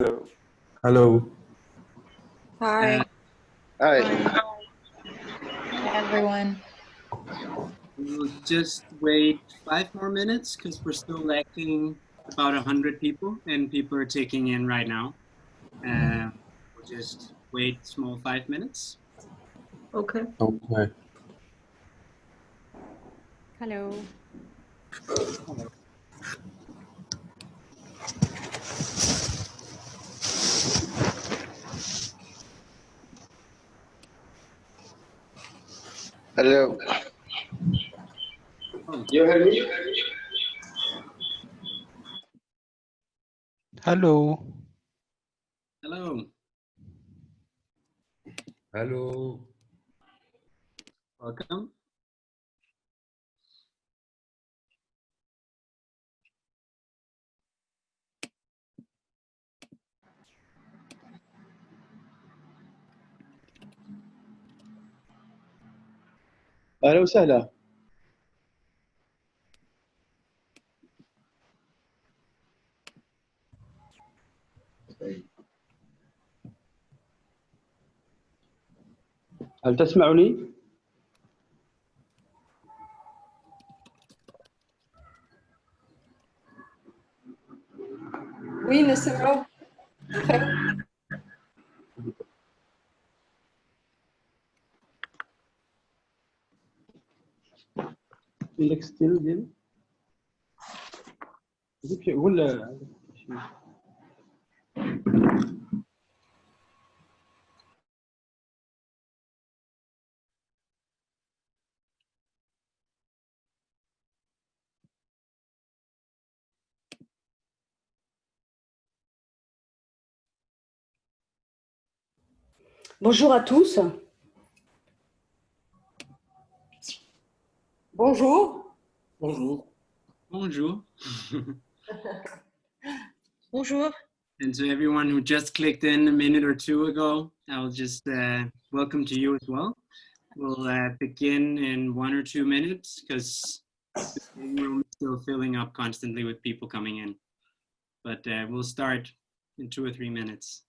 Hello. Hi. Hi. Hi, everyone. We'll just wait 5 more minutes because we're still lacking about 100 people and people are taking in right now. We'll just wait small 5 minutes. Okay. Okay. Hello. Hello. Oh, You hear me? Hello. hello. Hello. Welcome. أهلا وسهلا. هل تسمعني؟ Oui, نسمعه. عندك ستيل ديالي؟ ولا Bonjour à tous. Bonjour. Bonjour. Bonjour. Bonjour. And to everyone who just clicked in a minute or two ago, I'll just welcome to you as well. We'll begin in 1 or 2 minutes because the room is still filling up constantly with people coming in. But we'll start in 2 or 3 minutes.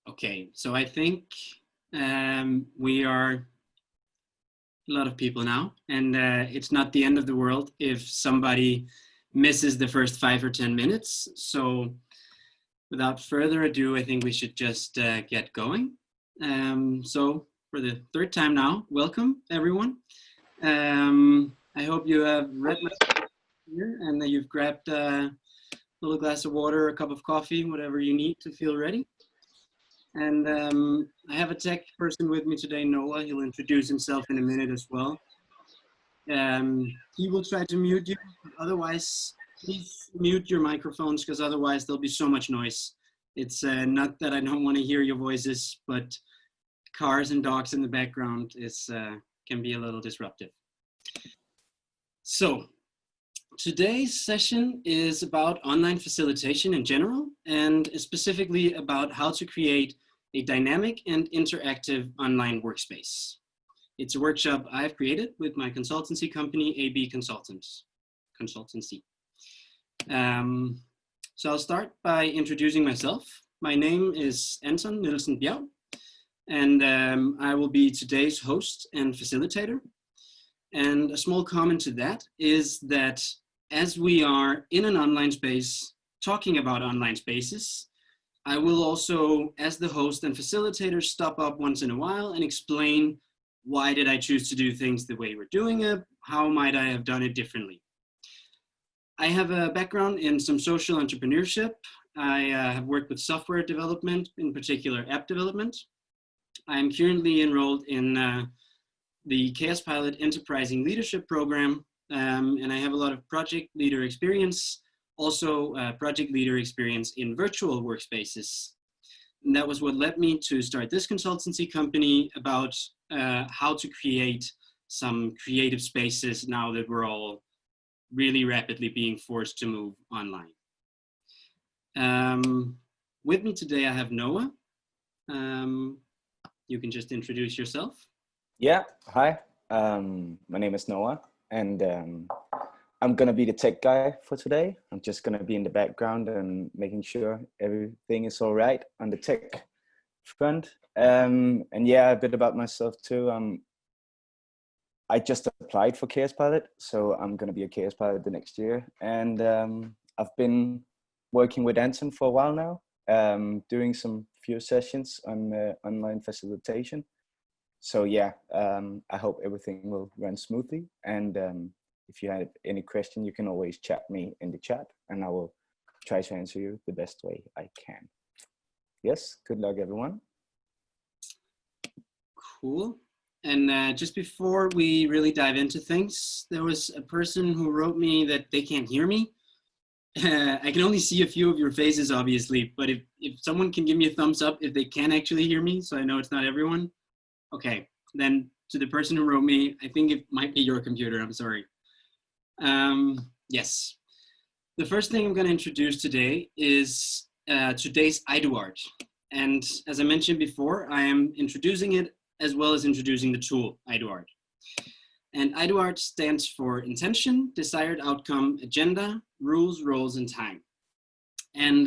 Okay, so I think we are a lot of people now, and it's not the end of the world if somebody misses the first 5 or 10 minutes. So without further ado, I think we should just get going. So for the third time now, welcome everyone. I hope you have read my here and that you've grabbed a little glass of water, a cup of coffee, whatever you need to feel ready. And I have a tech person with me today, Noah. He'll introduce himself in a minute as well. He will try to mute you. Otherwise, please mute your microphones because otherwise there'll be so much noise. It's not that I don't want to hear your voices, but cars and dogs in the background is can be a little disruptive. So today's session is about online facilitation in general, and specifically about how to create a dynamic and interactive online workspace. It's a workshop I've created with my consultancy company, AB Consultancy. So I'll start by introducing myself. My name is Anton Nielsen Bjerg, and I will be today's host and facilitator. And a small comment to that is that as we are in an online space, talking about online spaces, I will also, as the host and facilitator, stop up once in a while and explain why did I choose to do things the way we're doing it, how might I have done it differently. I have a background in some social entrepreneurship. I have worked with software development, in particular app development. I'm currently enrolled in the Chaos Pilot Enterprising Leadership Program, and I have a lot of project leader experience, also project leader experience in virtual workspaces. And that was what led me to start this consultancy company about how to create some creative spaces now that we're all really rapidly being forced to move online. With me today, I have Noah. You can just introduce yourself. Yeah, hi, my name is Noah, and I'm gonna be the tech guy for today. I'm just gonna be in the background and making sure everything is all right on the tech front. And yeah, a bit about myself too. I just applied for Chaos Pilot, so I'm gonna be a Chaos Pilot the next year. And I've been working with Anton for a while now, doing some few sessions on online facilitation. So yeah, I hope everything will run smoothly. And if you have any question, you can always chat me in the chat, and I will try to answer you the best way I can. Yes, good luck, everyone. Cool. And just before we really dive into things, there was a person who wrote me that they can't hear me. I can only see a few of your faces, obviously, but if someone can give me a thumbs up if they can actually hear me, so I know it's not everyone. Okay, then to the person who wrote me, I think it might be your computer, I'm sorry. Yes, the first thing I'm gonna introduce today is today's IDOART. And as I mentioned before, I am introducing it as well as introducing the tool IDOART. And IDOART stands for intention, desired outcome, agenda, rules, roles, and time. And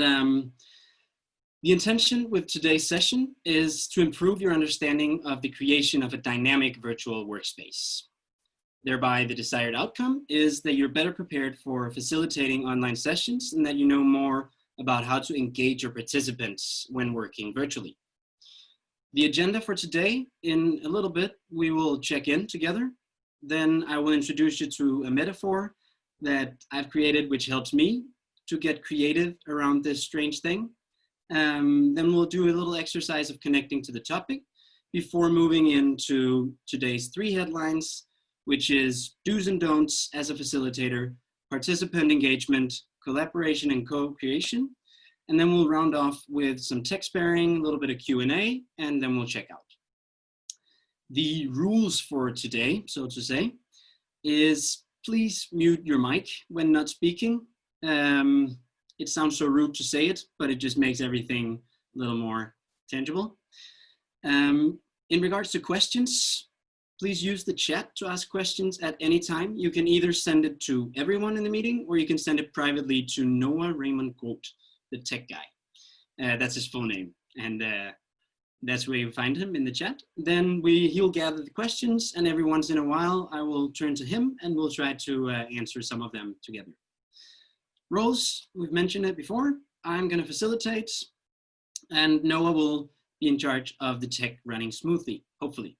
the intention with today's session is to improve your understanding of the creation of a dynamic virtual workspace. Thereby, the desired outcome is that you're better prepared for facilitating online sessions and that you know more about how to engage your participants when working virtually. The agenda for today, in a little bit, we will check in together. Then I will introduce you to a metaphor that I've created, which helps me to get creative around this strange thing. Then we'll do a little exercise of connecting to the topic before moving into today's 3 headlines, which is do's and don'ts as a facilitator, participant engagement, collaboration and co-creation. And then we'll round off with some tech sparing, a little bit of Q&A, and then we'll check out. The rules for today, so to say, is please mute your mic when not speaking. It sounds so rude to say it, but it just makes everything a little more tangible. In regards to questions, please use the chat to ask questions at any time. You can either send it to everyone in the meeting, or you can send it privately to Noah Raymond Goat, the tech guy. That's his full name. And that's where you find him in the chat. Then he'll gather the questions, and every once in a while, I will turn to him and we'll try to answer some of them together. Roles, we've mentioned it before. I'm gonna facilitate, and Noah will be in charge of the tech running smoothly, hopefully.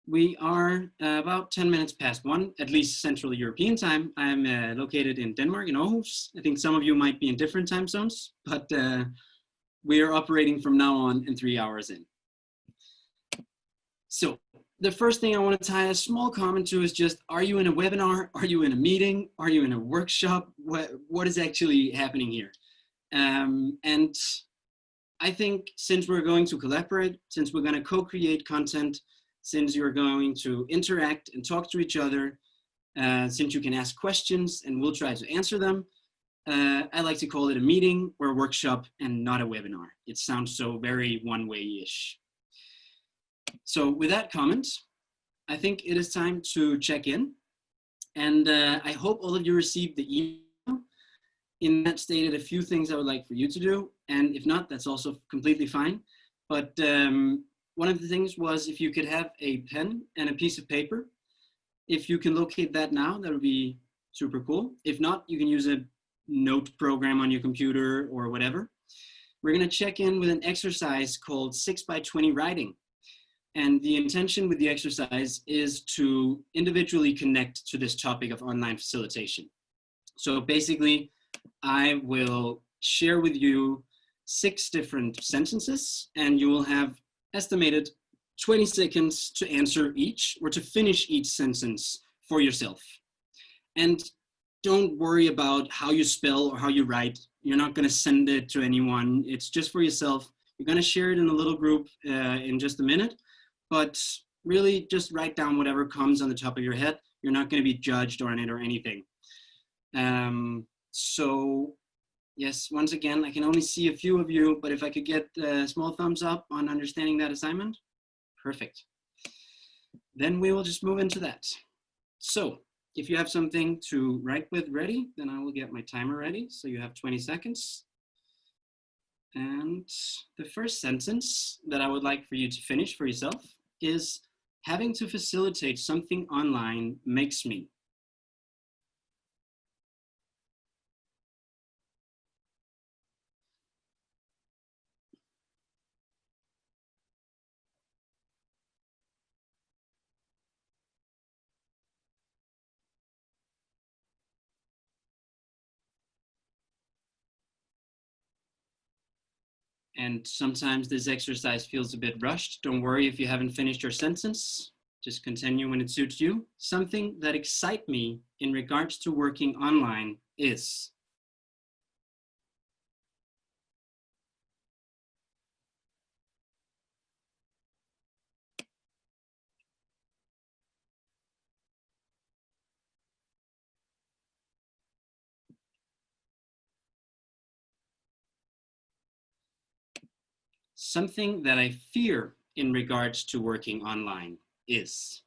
We are about 10 minutes past 1, at least Central European time. I'm located in Denmark, in Aarhus. I think some of you might be in different time zones, but we are operating from now on and 3 hours in. So the first thing I want to tie a small comment to is just, are you in a webinar? Are you in a meeting? Are you in a workshop? What is actually happening here? And I think since we're going to collaborate, since we're going to co-create content, since you're going to interact and talk to each other, since you can ask questions and we'll try to answer them, I like to call it a meeting or a workshop and not a webinar. It sounds so very one-way-ish. So with that comment, I think it is time to check in. And I hope all of you received the email. In that stated a few things I would like for you to do. And if not, that's also completely fine. But one of the things was if you could have a pen and a piece of paper. If you can locate that now, that would be super cool. If not, you can use a note program on your computer or whatever. We're gonna check in with an exercise called 6x20 writing. And the intention with the exercise is to individually connect to this topic of online facilitation. So basically, I will share with you 6 different sentences, and you will have estimated 20 seconds to answer each or to finish each sentence for yourself. And don't worry about how you spell or how you write. You're not going to send it to anyone. It's just for yourself. You're going to share it in a little group in just a minute. But really just write down whatever comes on the top of your head. You're not going to be judged on it or anything. So yes, once again, I can only see a few of you, but if I could get a small thumbs up on understanding that assignment, perfect. Then we will just move into that. So if you have something to write with ready, then I will get my timer ready. So you have 20 seconds. And the first sentence that I would like for you to finish for yourself is, having to facilitate something online makes me. And sometimes this exercise feels a bit rushed. Don't worry if you haven't finished your sentence. Just continue when it suits you. Something that excites me in regards to working online is. Something that I fear in regards to working online is.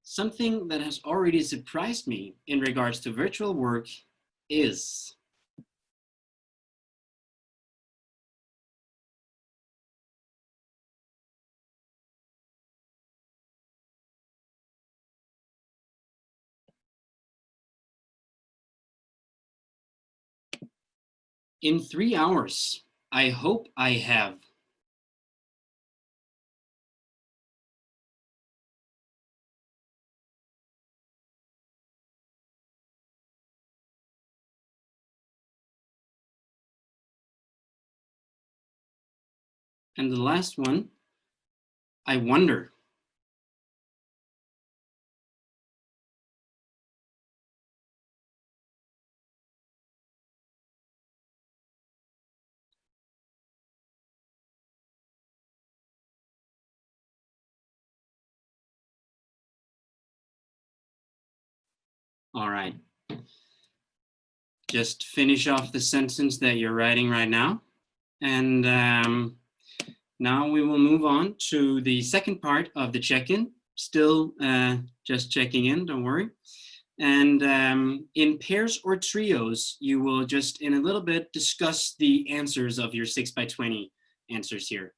Something that has already surprised me in regards to virtual work is. In 3 hours, I hope I have. And the last one, I wonder. All right. Just finish off the sentence that you're writing right now. And now we will move on to the second part of the check-in. Still just checking in, don't worry. And in pairs or trios, you will just in a little bit discuss the answers of your 6x20 answers here.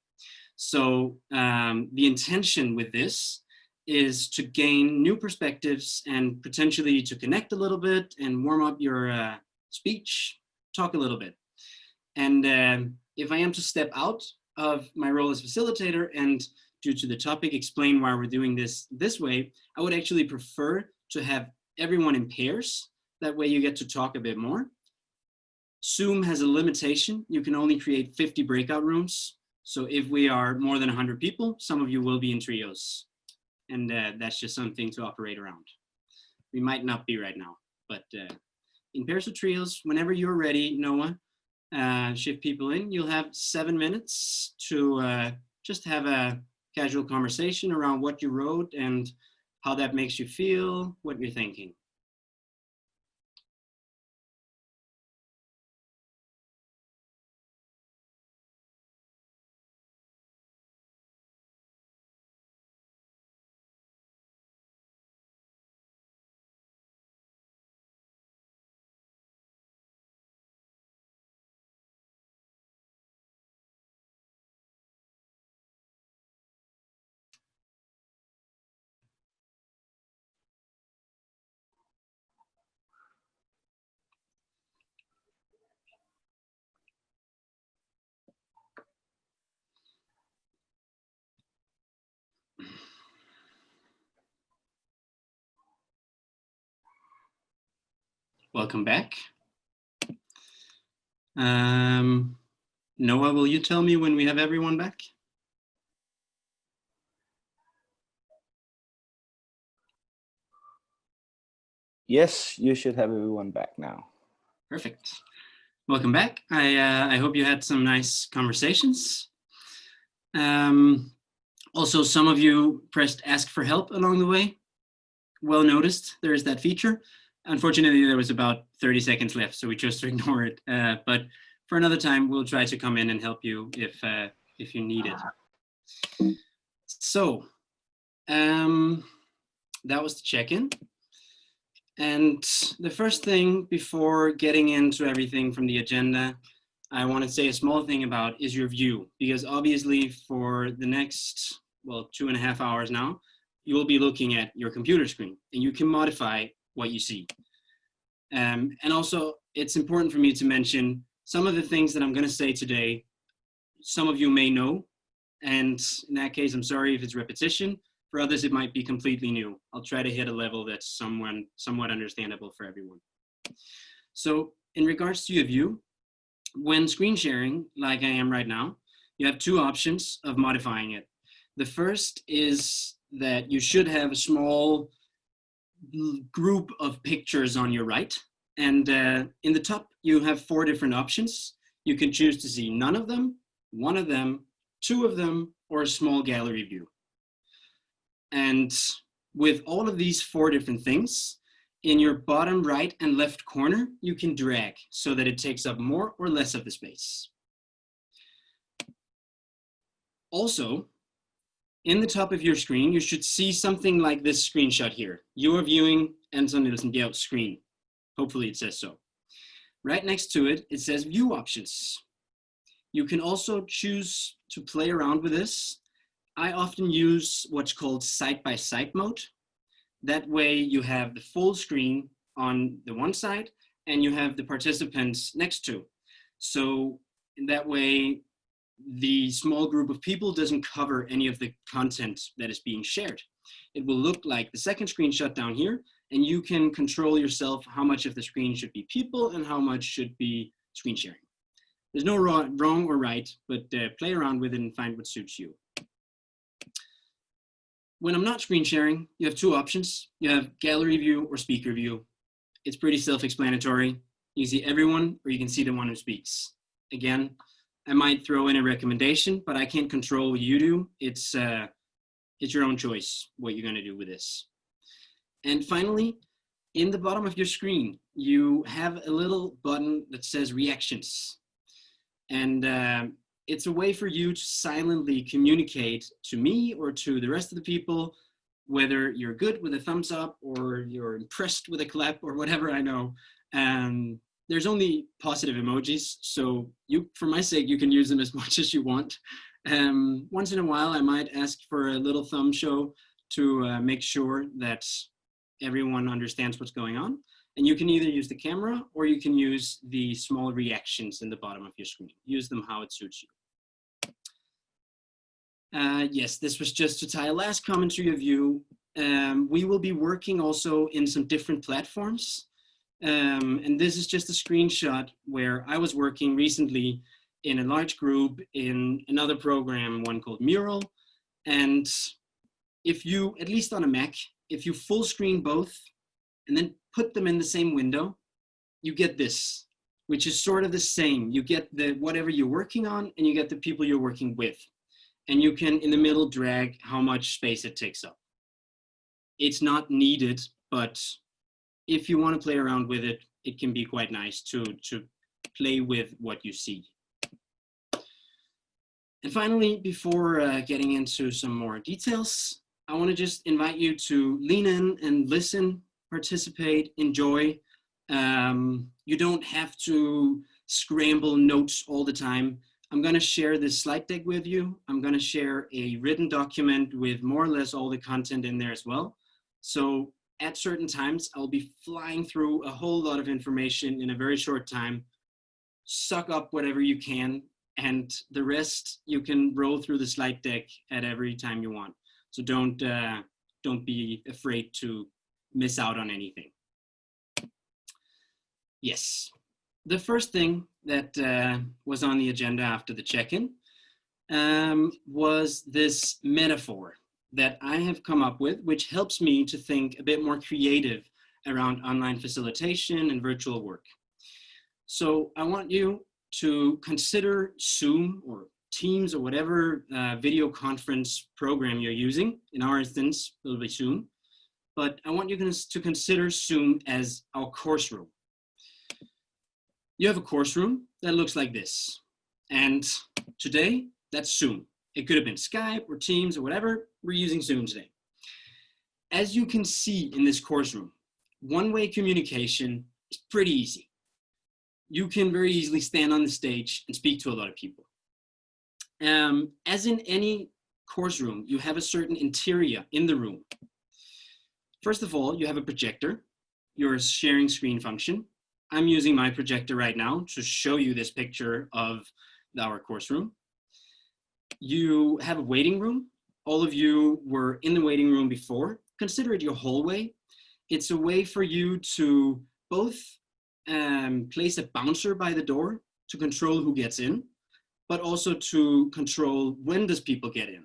So the intention with this is to gain new perspectives and potentially to connect a little bit and warm up your speech, talk a little bit. And if I am to step out of my role as facilitator and due to the topic explain why we're doing this way, I would actually prefer to have everyone in pairs. That way you get to talk a bit more. Zoom has a limitation. You can only create 50 breakout rooms. So if we are more than 100 people, some of you will be in trios. And that's just something to operate around. We might not be right now, but in pairs or trios, whenever you're ready, Noah, shift people in. You'll have 7 minutes to just have a casual conversation around what you wrote and how that makes you feel, what you're thinking. Welcome back. Noah, will you tell me when we have everyone back? Yes, you should have everyone back now. Perfect. Welcome back. I hope you had some nice conversations. Also, some of you pressed ask for help along the way. Well noticed, there is that feature. Unfortunately, there was about 30 seconds left, so we chose to ignore it. But for another time, we'll try to come in and help you if you need it. So that was the check-in. And the first thing before getting into everything from the agenda, I want to say a small thing about is your view, because obviously for the next, well, 2.5 hours now, you will be looking at your computer screen and you can modify what you see. And also it's important for me to mention some of the things that I'm going to say today, some of you may know, and in that case, I'm sorry if it's repetition. For others, it might be completely new. I'll try to hit a level that's somewhat understandable for everyone. So in regards to your view, when screen sharing, like I am right now, you have 2 options of modifying it. The first is that you should have a small group of pictures on your right. And in the top, you have 4 different options. You can choose to see none of them, 1 of them, 2 of them, or a small gallery view. And with all of these 4 different things, in your bottom right and left corner, you can drag so that it takes up more or less of the space. Also, in the top of your screen, you should see something like this screenshot here. You are viewing Anton Nielsen Bjerg's screen. Hopefully it says so. Right next to it, it says view options. You can also choose to play around with this. I often use what's called side-by-side mode. That way you have the full screen on the one side and you have the participants next to. So in that way, the small group of people doesn't cover any of the content that is being shared. It will look like the second screenshot down here, and you can control yourself how much of the screen should be people and how much should be screen sharing. There's no wrong or right, but play around with it and find what suits you. When I'm not screen sharing, you have 2 options. You have gallery view or speaker view. It's pretty self-explanatory. You can see everyone or you can see the one who speaks. Again, I might throw in a recommendation, but I can't control what you do. It's your own choice what you're gonna do with this. And finally, in the bottom of your screen, you have a little button that says reactions. And it's a way for you to silently communicate to me or to the rest of the people, whether you're good with a thumbs up or you're impressed with a clap or whatever. I know. There's only positive emojis, so for my sake, you can use them as much as you want. Once in a while, I might ask for a little thumb show to make sure that everyone understands what's going on. And you can either use the camera or you can use the small reactions in the bottom of your screen. Use them how it suits you. Yes, this was just to tie a last commentary of you. We will be working also in some different platforms. And this is just a screenshot where I was working recently in a large group in another program, one called Mural. And if you, at least on a Mac, if you full screen both and then put them in the same window, you get this, which is sort of the same. You get the whatever you're working on, and you get the people you're working with. And you can, in the middle, drag how much space it takes up. It's not needed, but if you want to play around with it, it can be quite nice to play with what you see. And finally, before getting into some more details, I want to just invite you to lean in and listen, participate, enjoy. You don't have to scramble notes all the time. I'm going to share this slide deck with you. I'm going to share a written document with more or less all the content in there as well. So at certain times, I'll be flying through a whole lot of information in a very short time. Suck up whatever you can, and the rest you can roll through the slide deck at every time you want. So don't be afraid to miss out on anything. Yes, the first thing that was on the agenda after the check-in was this metaphor that I have come up with, which helps me to think a bit more creative around online facilitation and virtual work. So I want you to consider Zoom or Teams or whatever video conference program you're using. In our instance, it'll be Zoom. But I want you to consider Zoom as our course room. You have a course room that looks like this. And today, that's Zoom. It could have been Skype or Teams or whatever. We're using Zoom today. As you can see in this course room, one-way communication is pretty easy. You can very easily stand on the stage and speak to a lot of people. As in any course room, you have a certain interior in the room. First of all, you have a projector, your sharing screen function. I'm using my projector right now to show you this picture of our course room. You have a waiting room. All of you were in the waiting room before. Consider it your hallway. It's a way for you to both place a bouncer by the door to control who gets in, but also to control when does people get in.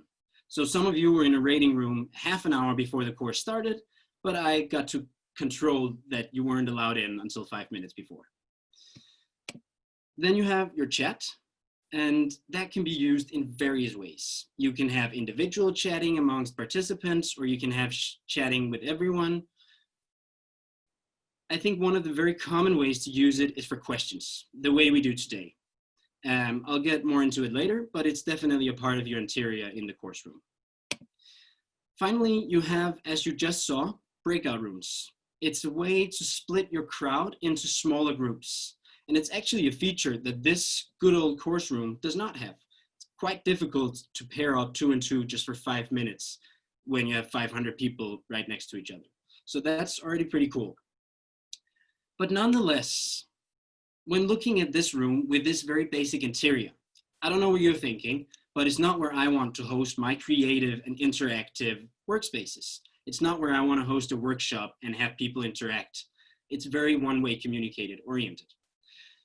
So some of you were in a waiting room half an hour before the course started, but I got to control that you weren't allowed in until 5 minutes before. Then you have your chat, and that can be used in various ways. You can have individual chatting amongst participants, or you can have chatting with everyone. I think one of the very common ways to use it is for questions, the way we do today. I'll get more into it later, but it's definitely a part of your interior in the course room. Finally, you have, as you just saw, breakout rooms. It's a way to split your crowd into smaller groups. And it's actually a feature that this good old course room does not have. It's quite difficult to pair up 2 and 2 just for 5 minutes when you have 500 people right next to each other. So that's already pretty cool. But nonetheless, when looking at this room with this very basic interior, I don't know what you're thinking, but it's not where I want to host my creative and interactive workspaces. It's not where I want to host a workshop and have people interact. It's very one-way communicated oriented.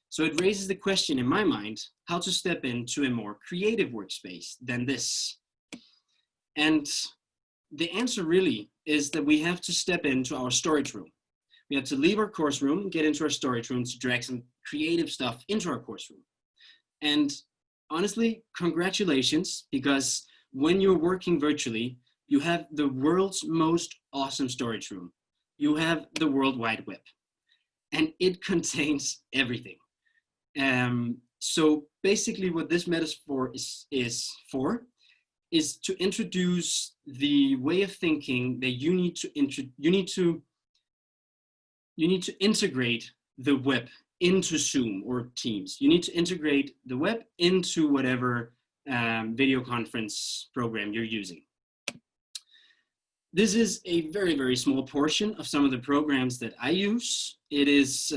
So it raises the question in my mind, how to step into a more creative workspace than this. And the answer really is that we have to step into our storage room. We have to leave our course room and get into our storage room to drag some creative stuff into our course room. And honestly, congratulations, because when you're working virtually, you have the world's most awesome storage room. You have the World Wide Web, and it contains everything. So basically what this metaphor is to introduce the way of thinking that you need to integrate the web into Zoom or Teams. You need to integrate the web into whatever video conference program you're using. This is a very, very small portion of some of the programs that I use. It is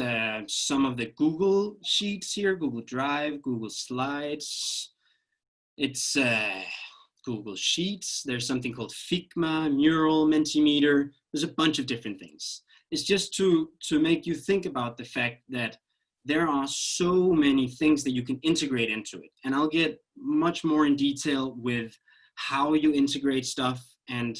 some of the Google Sheets here, Google Drive, Google Slides. It's Google Sheets. There's something called Figma, Mural, Mentimeter. There's a bunch of different things. It's just to make you think about the fact that there are so many things that you can integrate into it. And I'll get much more in detail with how you integrate stuff. And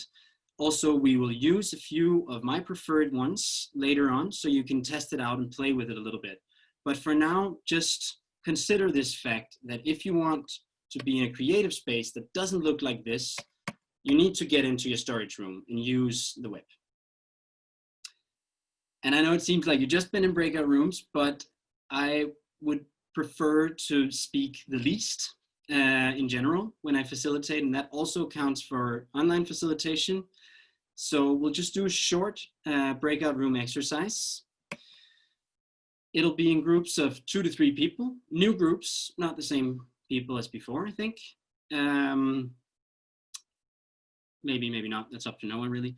also we will use a few of my preferred ones later on, so you can test it out and play with it a little bit. But for now, just consider this fact that if you want to be in a creative space that doesn't look like this, you need to get into your storage room and use the web. And I know it seems like you've just been in breakout rooms, but I would prefer to speak the least in general when I facilitate, and that also counts for online facilitation. So we'll just do a short breakout room exercise. It'll be in groups of 2 to 3 people, new groups, not the same people as before, I think. Maybe not, that's up to no one really.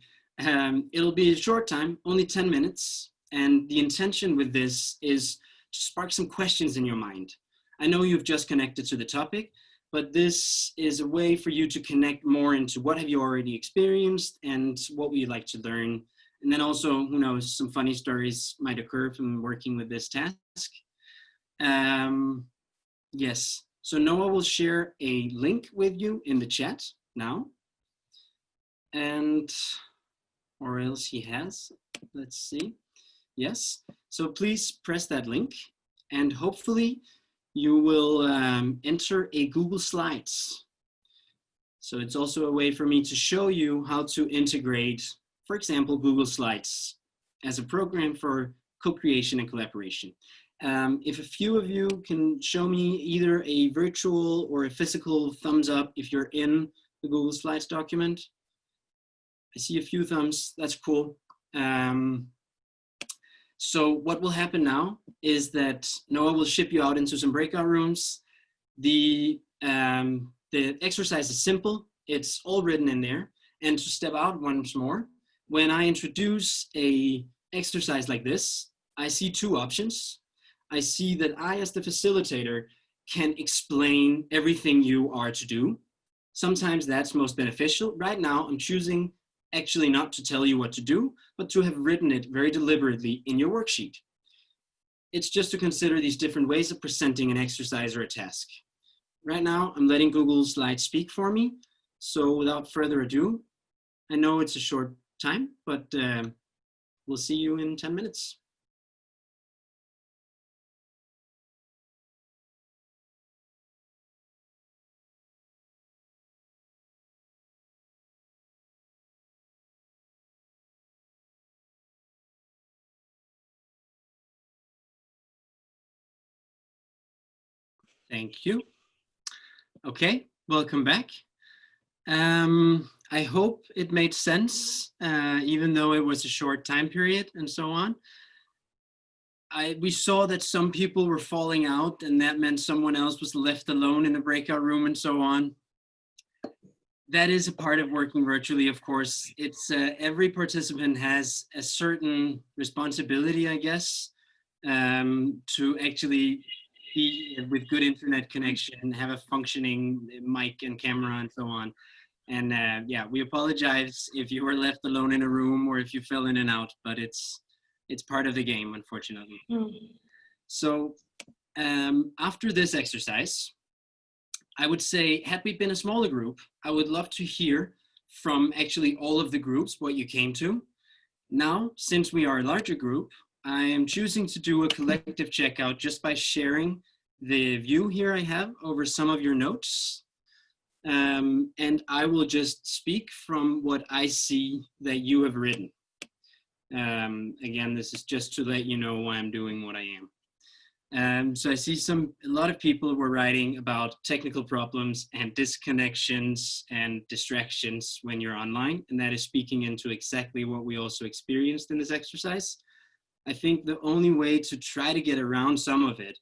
It'll be a short time, only 10 minutes. And the intention with this is to spark some questions in your mind. I know you've just connected to the topic, but this is a way for you to connect more into what have you already experienced and what would you like to learn. And then also, who knows, some funny stories might occur from working with this task. Yes, so Noah will share a link with you in the chat now. And, or else he has, let's see. Yes, so please press that link and hopefully you will enter a Google Slides. So it's also a way for me to show you how to integrate, for example, Google Slides as a program for co-creation and collaboration. If a few of you can show me either a virtual or a physical thumbs up if you're in the Google Slides document. I see a few thumbs, that's cool. So what will happen now is that Noah will ship you out into some breakout rooms. The exercise is simple, it's all written in there. And to step out once more, when I introduce a exercise like this, I see 2 options. I see that I, as the facilitator, can explain everything you are to do. Sometimes that's most beneficial. Right now, I'm choosing actually not to tell you what to do, but to have written it very deliberately in your worksheet. It's just to consider these different ways of presenting an exercise or a task. Right now, I'm letting Google Slides speak for me. So without further ado, I know it's a short time, but we'll see you in 10 minutes. Thank you. Okay, welcome back. I hope it made sense, even though it was a short time period and so on. We saw that some people were falling out and that meant someone else was left alone in a breakout room and so on. That is a part of working virtually, of course. It's every participant has a certain responsibility, I guess, to actually be with good internet connection, have a functioning mic and camera and so on. And yeah, we apologize if you were left alone in a room or if you fell in and out, but it's part of the game, unfortunately. So after this exercise, I would say, had we been a smaller group, I would love to hear from actually all of the groups what you came to. Now, since we are a larger group, I am choosing to do a collective checkout just by sharing the view here I have over some of your notes. And I will just speak from what I see that you have written. Again, this is just to let you know why I'm doing what I am. So I see a lot of people were writing about technical problems and disconnections and distractions when you're online, and that is speaking into exactly what we also experienced in this exercise. I think the only way to try to get around some of it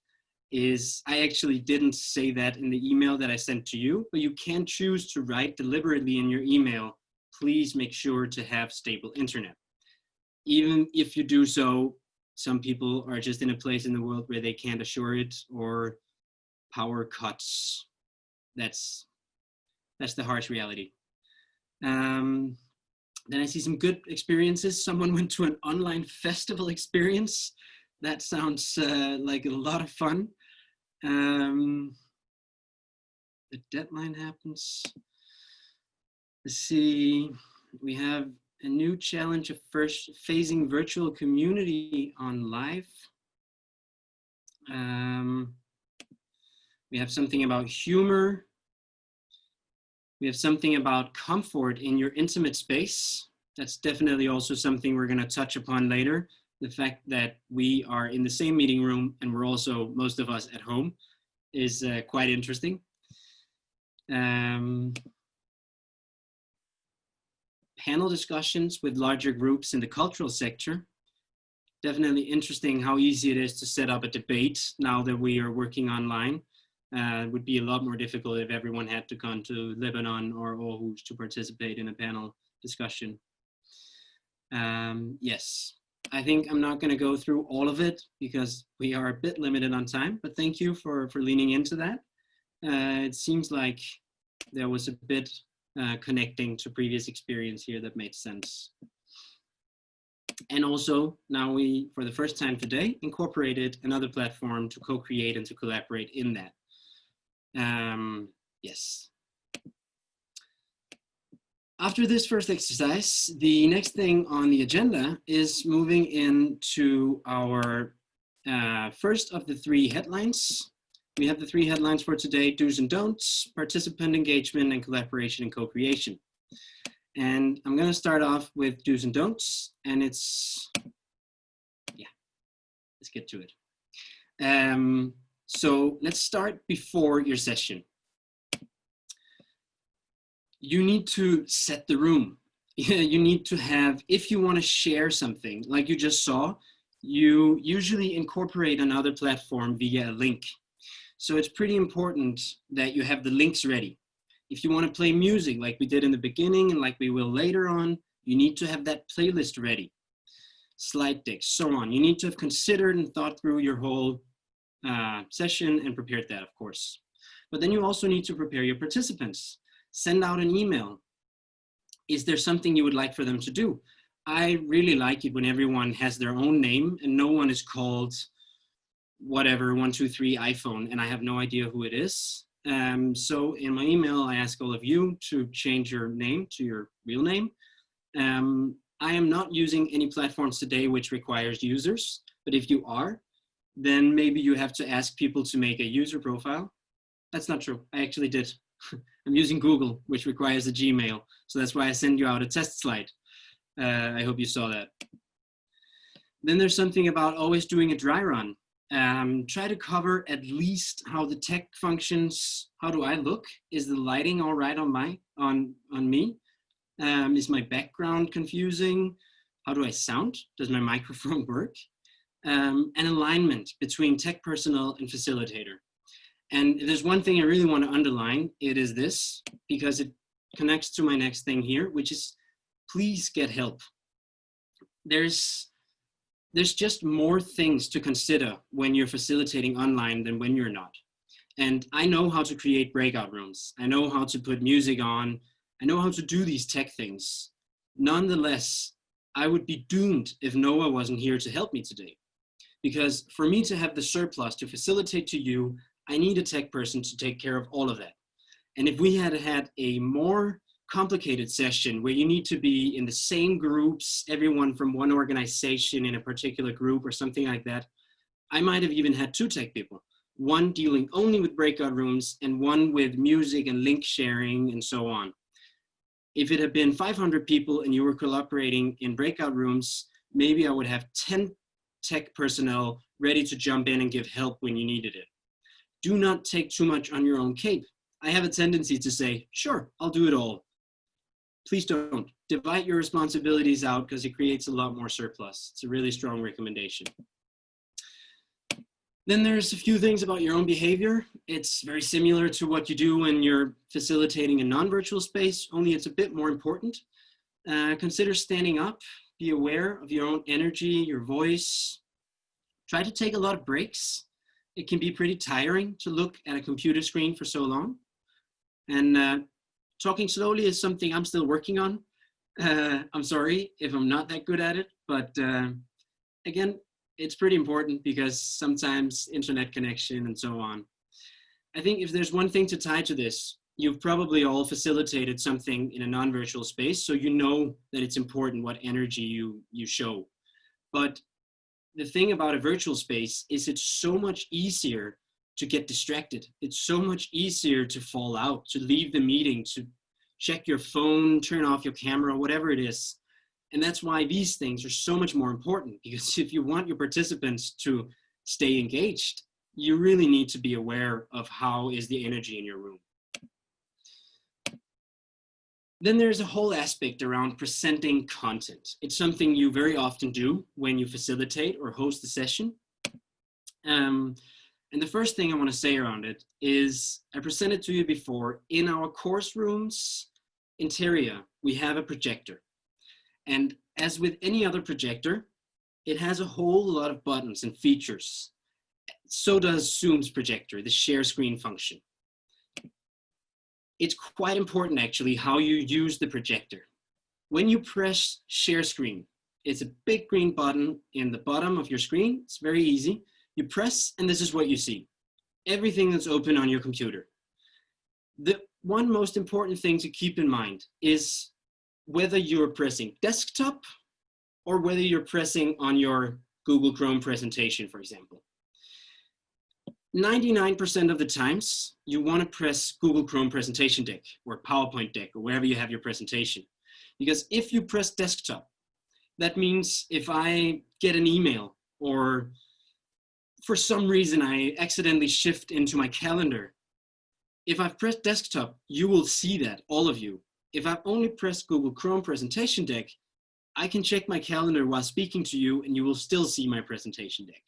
is, I actually didn't say that in the email that I sent to you, but you can choose to write deliberately in your email, please make sure to have stable internet. Even if you do so, some people are just in a place in the world where they can't assure it, or power cuts. That's the harsh reality. Then I see some good experiences. Someone went to an online festival experience. That sounds like a lot of fun. The deadline happens. Let's see, we have a new challenge of first phasing virtual community on live. We have something about humor. We have something about comfort in your intimate space. That's definitely also something we're going to touch upon later. The fact that we are in the same meeting room and we're also, most of us, at home is quite interesting. Panel discussions with larger groups in the cultural sector. Definitely interesting how easy it is to set up a debate now that we are working online. It would be a lot more difficult if everyone had to come to Lebanon or Aarhus to participate in a panel discussion. Yes, I think I'm not going to go through all of it because we are a bit limited on time, but thank you for leaning into that. It seems like there was a bit connecting to previous experience here that made sense. And also now we, for the first time today, incorporated another platform to co-create and to collaborate in that. Yes. After this first exercise, the next thing on the agenda is moving into our first of the three headlines. We have the three headlines for today: do's and don'ts, participant engagement, and collaboration and co-creation. And I'm going to start off with do's and don'ts, and it's, yeah, let's get to it. So let's start before your session. You need to set the room. You need to have, if you want to share something like you just saw, you usually incorporate another platform via a link. So it's pretty important that you have the links ready. If you want to play music like we did in the beginning and like we will later on, you need to have that playlist ready. Slide decks, so on. You need to have considered and thought through your whole session and prepared that, of course. But then you also need to prepare your participants. Send out an email. Is there something you would like for them to do? I really like it when everyone has their own name and no one is called whatever 123 iPhone and I have no idea who it is. So in my email, I ask all of you to change your name to your real name. I am not using any platforms today which requires users, but if you are, then maybe you have to ask people to make a user profile. That's not true. I actually did. I'm using Google, which requires a Gmail. So that's why I send you out a test slide. I hope you saw that. Then there's something about always doing a dry run. Try to cover at least how the tech functions. How do I look? Is the lighting all right on me? Is my background confusing? How do I sound? Does my microphone work? And alignment between tech personnel and facilitator. And if there's one thing I really want to underline, it is this, because it connects to my next thing here, which is please get help. There's just more things to consider when you're facilitating online than when you're not. And I know how to create breakout rooms. I know how to put music on. I know how to do these tech things. Nonetheless, I would be doomed if Noah wasn't here to help me today. Because for me to have the surplus to facilitate to you, I need a tech person to take care of all of that. And if we had had a more complicated session where you need to be in the same groups, everyone from one organization in a particular group or something like that, I might have even had two tech people, one dealing only with breakout rooms and one with music and link sharing and so on. If it had been 500 people and you were collaborating in breakout rooms, maybe I would have 10 tech personnel ready to jump in and give help when you needed it. Do not take too much on your own cape. I have a tendency to say, sure, I'll do it all. Please don't. Divide your responsibilities out because it creates a lot more surplus. It's a really strong recommendation. Then there's a few things about your own behavior. It's very similar to what you do when you're facilitating a non-virtual space, only it's a bit more important. Consider standing up. Be aware of your own energy, your voice. Try to take a lot of breaks. It can be pretty tiring to look at a computer screen for so long. And talking slowly is something I'm still working on. I'm sorry if I'm not that good at it, but again, it's pretty important because sometimes internet connection and so on. I think if there's one thing to tie to this, you've probably all facilitated something in a non-virtual space, so you know that it's important what energy you show. But the thing about a virtual space is it's so much easier to get distracted. It's so much easier to fall out, to leave the meeting, to check your phone, turn off your camera, whatever it is. And that's why these things are so much more important, because if you want your participants to stay engaged, you really need to be aware of how is the energy in your room. Then there's a whole aspect around presenting content. It's something you very often do when you facilitate or host a session. And the first thing I want to say around it is, I presented to you before, in our course rooms interior, we have a projector. And as with any other projector, it has a whole lot of buttons and features. So does Zoom's projector, the share screen function. It's quite important actually how you use the projector. When you press share screen, it's a big green button in the bottom of your screen. It's very easy. You press and this is what you see. Everything that's open on your computer. The one most important thing to keep in mind is whether you're pressing desktop or whether you're pressing on your Google Chrome presentation, for example. 99% of the times you want to press Google Chrome presentation deck or PowerPoint deck or wherever you have your presentation. Because if you press desktop, that means if I get an email or for some reason I accidentally shift into my calendar, if I've pressed desktop, you will see that, all of you. If I've only pressed Google Chrome presentation deck, I can check my calendar while speaking to you and you will still see my presentation deck.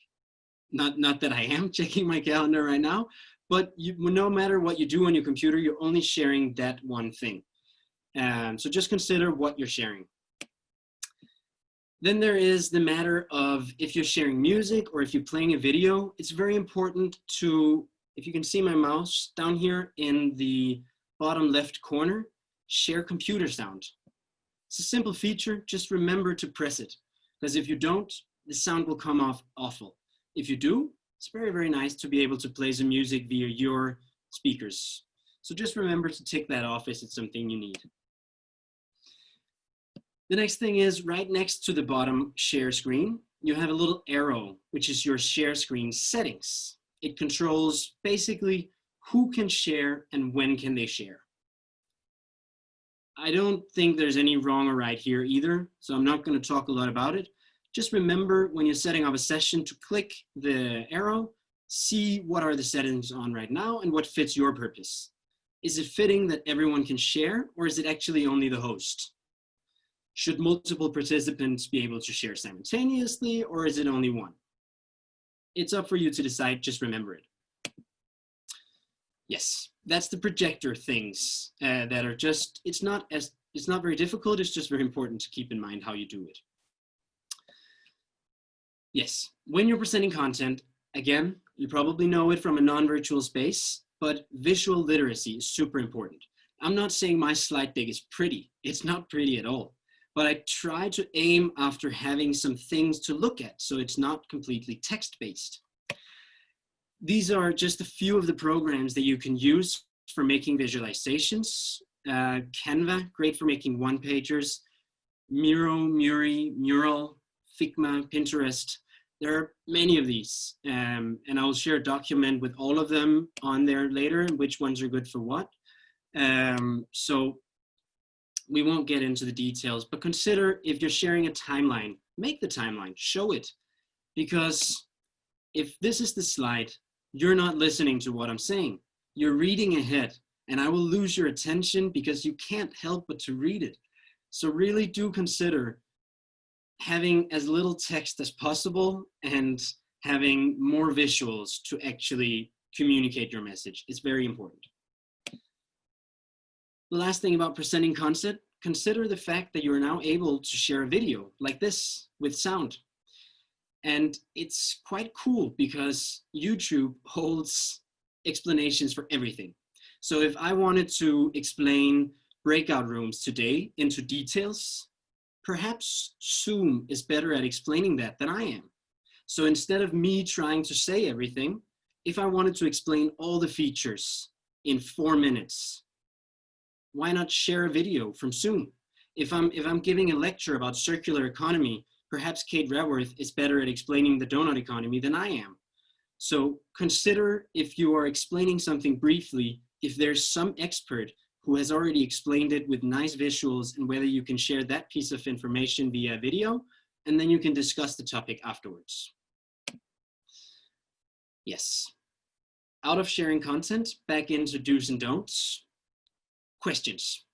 Not that I am checking my calendar right now, but no matter what you do on your computer, you're only sharing that one thing. So just consider what you're sharing. Then there is the matter of if you're sharing music or if you're playing a video, it's very important to, if you can see my mouse down here in the bottom left corner, share computer sound. It's a simple feature, just remember to press it. Because if you don't, the sound will come off awful. If you do, it's very, very nice to be able to play some music via your speakers. So just remember to tick that off if it's something you need. The next thing is right next to the bottom share screen, you have a little arrow, which is your share screen settings. It controls basically who can share and when can they share. I don't think there's any wrong or right here either, so I'm not going to talk a lot about it. Just remember when you're setting up a session to click the arrow, see what are the settings on right now and what fits your purpose. Is it fitting that everyone can share or is it actually only the host? Should multiple participants be able to share simultaneously or is it only one? It's up for you to decide, just remember it. Yes, that's the projector things that are just, it's not very difficult, it's just very important to keep in mind how you do it. Yes, when you're presenting content, again, you probably know it from a non-virtual space, but visual literacy is super important. I'm not saying my slide deck is pretty. It's not pretty at all. But I try to aim after having some things to look at, so it's not completely text-based. These are just a few of the programs that you can use for making visualizations. Canva, great for making one-pagers. Miro, Muri, Mural, Figma, Pinterest. There are many of these, and I'll share a document with all of them on there later, and which ones are good for what. So we won't get into the details, but consider if you're sharing a timeline, make the timeline, show it. Because if this is the slide, you're not listening to what I'm saying. You're reading ahead, and I will lose your attention because you can't help but to read it. So really do consider having as little text as possible and having more visuals to actually communicate your message. It's very important. The last thing about presenting content, consider the fact that you're now able to share a video like this with sound. And it's quite cool because YouTube holds explanations for everything. So if I wanted to explain breakout rooms today into details, perhaps Zoom is better at explaining that than I am. So instead of me trying to say everything, if I wanted to explain all the features in 4 minutes, why not share a video from Zoom? If I'm giving a lecture about circular economy, perhaps Kate Raworth is better at explaining the donut economy than I am. So consider, if you are explaining something briefly, if there's some expert who has already explained it with nice visuals, and whether you can share that piece of information via video, and then you can discuss the topic afterwards. Yes. Out of sharing content, back into do's and don'ts. Questions.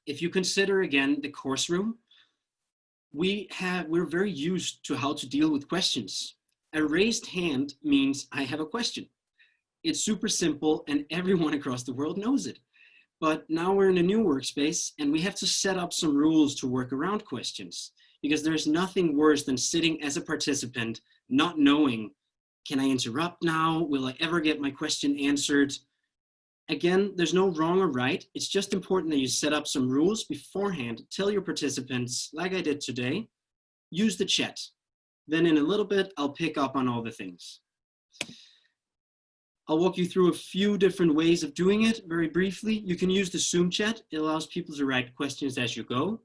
If you consider again the course room, we're very used to how to deal with questions. A raised hand means I have a question. It's super simple and everyone across the world knows it. But now we're in a new workspace and we have to set up some rules to work around questions, because there's nothing worse than sitting as a participant not knowing, can I interrupt now? Will I ever get my question answered? Again, there's no wrong or right. It's just important that you set up some rules beforehand. Tell your participants, like I did today, use the chat. Then in a little bit, I'll pick up on all the things. I'll walk you through a few different ways of doing it very briefly. You can use the Zoom chat. It allows people to write questions as you go.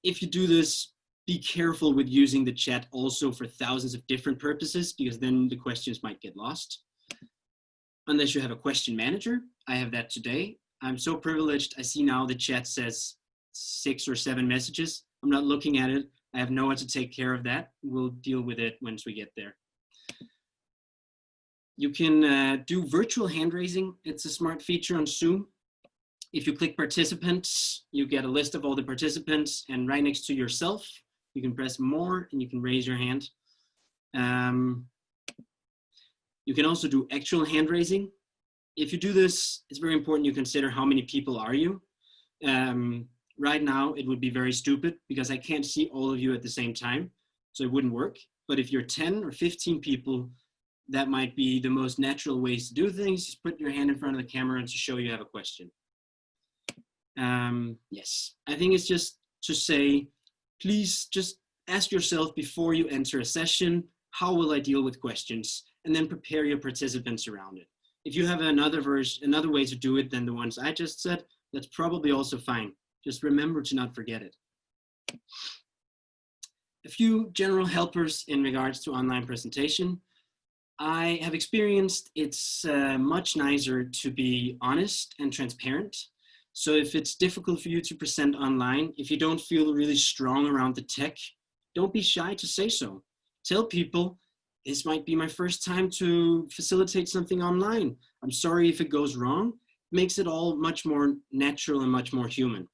If you do this, be careful with using the chat also for thousands of different purposes, because then the questions might get lost. Unless you have a question manager. I have that today. I'm so privileged. I see now the chat says 6 or 7 messages. I'm not looking at it. I have no one to take care of that. We'll deal with it once we get there. You can do virtual hand raising. It's a smart feature on Zoom. If you click participants, you get a list of all the participants, and right next to yourself, you can press more and you can raise your hand. You can also do actual hand raising. If you do this, it's very important you consider how many people are you. Right now, it would be very stupid because I can't see all of you at the same time, so it wouldn't work. But if you're 10 or 15 people, that might be the most natural ways to do things. Just put your hand in front of the camera and to show you have a question. Yes, I think it's just to say, please just ask yourself before you enter a session, how will I deal with questions? And then prepare your participants around it. If you have another way to do it than the ones I just said, that's probably also fine. Just remember to not forget it. A few general helpers in regards to online presentation. I have experienced it's much nicer to be honest and transparent. So if it's difficult for you to present online, if you don't feel really strong around the tech, don't be shy to say so. Tell people, this might be my first time to facilitate something online. I'm sorry if it goes wrong. Makes it all much more natural and much more human.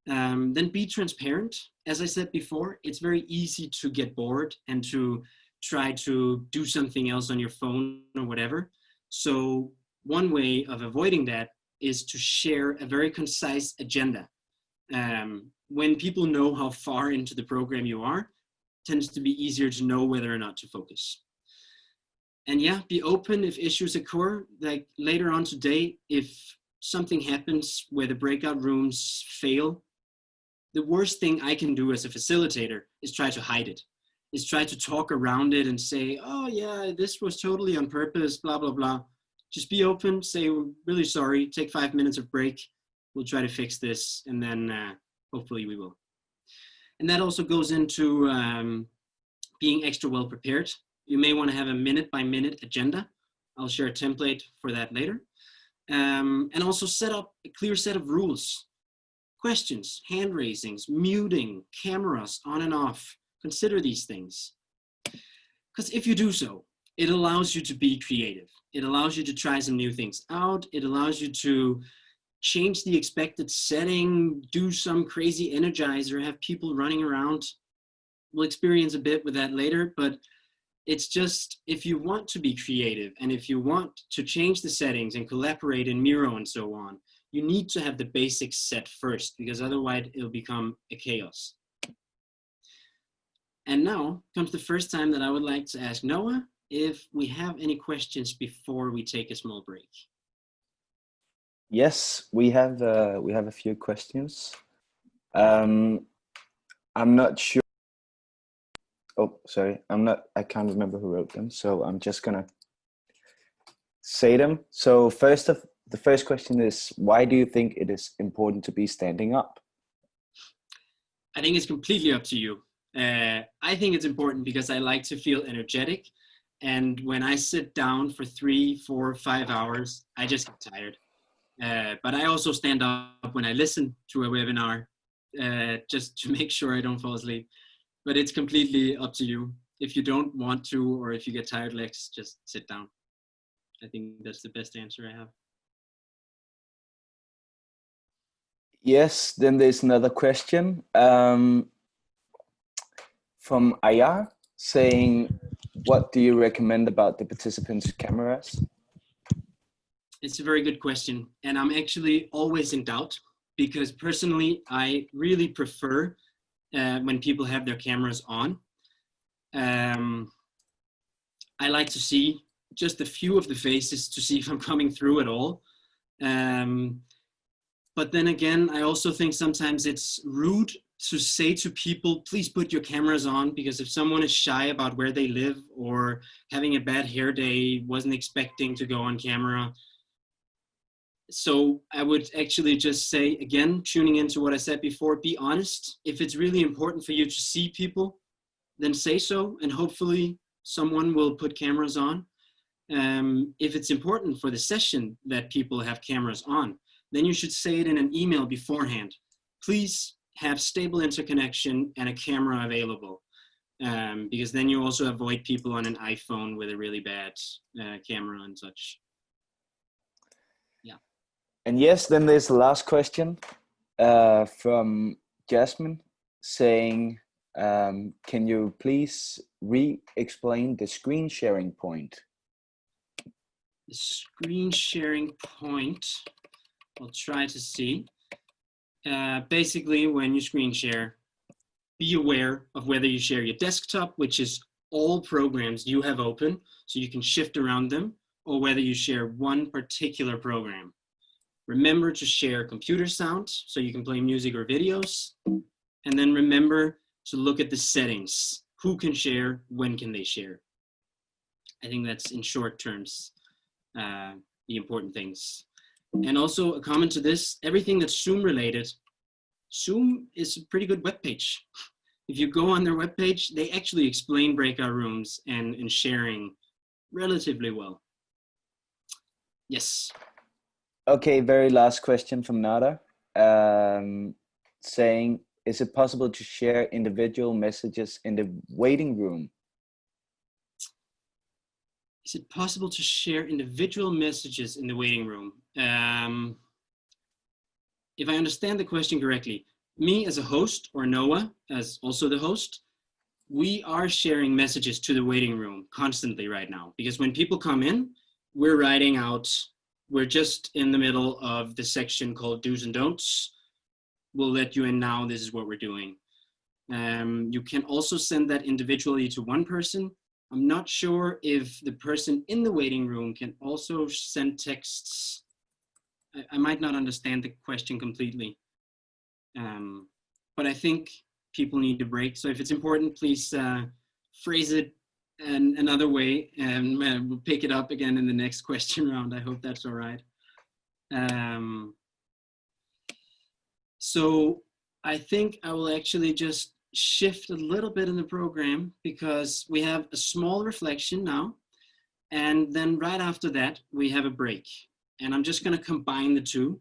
Then be transparent. As I said before, it's very easy to get bored and to try to do something else on your phone or whatever. So one way of avoiding that is to share a very concise agenda. When people know how far into the program you are, it tends to be easier to know whether or not to focus. And yeah, be open if issues occur. Like later on today, if something happens where the breakout rooms fail, the worst thing I can do as a facilitator is try to hide it. Is try to talk around it and say, oh yeah, this was totally on purpose, blah, blah, blah. Just be open, say, we're really sorry, take 5 minutes of break. We'll try to fix this, and then hopefully we will. And that also goes into being extra well prepared. You may want to have a minute-by-minute agenda. I'll share a template for that later. And also set up a clear set of rules. Questions, hand raisings, muting, cameras on and off. Consider these things. Because if you do so, it allows you to be creative. It allows you to try some new things out. It allows you to change the expected setting, do some crazy energizer, have people running around. We'll experience a bit with that later, but it's just, if you want to be creative and if you want to change the settings and collaborate in Miro and so on, you need to have the basics set first, because otherwise it'll become a chaos. And now comes the first time that I would like to ask Noah if we have any questions before we take a small break. Yes, we have a few questions. I'm not sure. Oh, sorry. I can't remember who wrote them. So I'm just going to say them. So the first question is, why do you think it is important to be standing up? I think it's completely up to you. I think it's important because I like to feel energetic. And when I sit down for 3, 4, 5 hours, I just get tired. But I also stand up when I listen to a webinar, just to make sure I don't fall asleep. But it's completely up to you. If you don't want to, or if you get tired legs, just sit down. I think that's the best answer I have. Yes, then there's another question from Aya saying, what do you recommend about the participants' cameras? It's a very good question. And I'm actually always in doubt because personally, I really prefer when people have their cameras on. I like to see just a few of the faces to see if I'm coming through at all. But then again, I also think sometimes it's rude to say to people, please put your cameras on, because if someone is shy about where they live or having a bad hair day, wasn't expecting to go on camera. So I would actually just say, again, tuning into what I said before, be honest. If it's really important for you to see people, then say so, and hopefully someone will put cameras on. If it's important for the session that people have cameras on, then you should say it in an email beforehand. Please have stable interconnection and a camera available, because then you also avoid people on an iPhone with a really bad camera and such. Yeah. And yes, then there's the last question from Jasmine saying, can you please re-explain the screen sharing point? The screen sharing point, I'll try to see. Basically, when you screen share, be aware of whether you share your desktop, which is all programs you have open, so you can shift around them, or whether you share one particular program. Remember to share computer sound, so you can play music or videos. And then remember to look at the settings. Who can share? When can they share? I think that's, in short terms, the important things. And also a comment to this, everything that's Zoom related, Zoom is a pretty good webpage. If you go on their webpage, they actually explain breakout rooms and sharing relatively well. Yes. Okay, very last question from Nada, saying, is it possible to share individual messages in the waiting room? Is it possible to share individual messages in the waiting room? If I understand the question correctly, me as a host, or Noah as also the host, we are sharing messages to the waiting room constantly right now, because when people come in, we're writing out, we're just in the middle of the section called do's and don'ts. We'll let you in now, this is what we're doing. You can also send that individually to one person. I'm not sure if the person in the waiting room can also send texts. I might not understand the question completely. But I think people need a break. So if it's important, please phrase it another way, and we'll pick it up again in the next question round. I hope that's all right. So I think I will actually just shift a little bit in the program, because we have a small reflection now, and then right after that we have a break, and I'm just going to combine the two.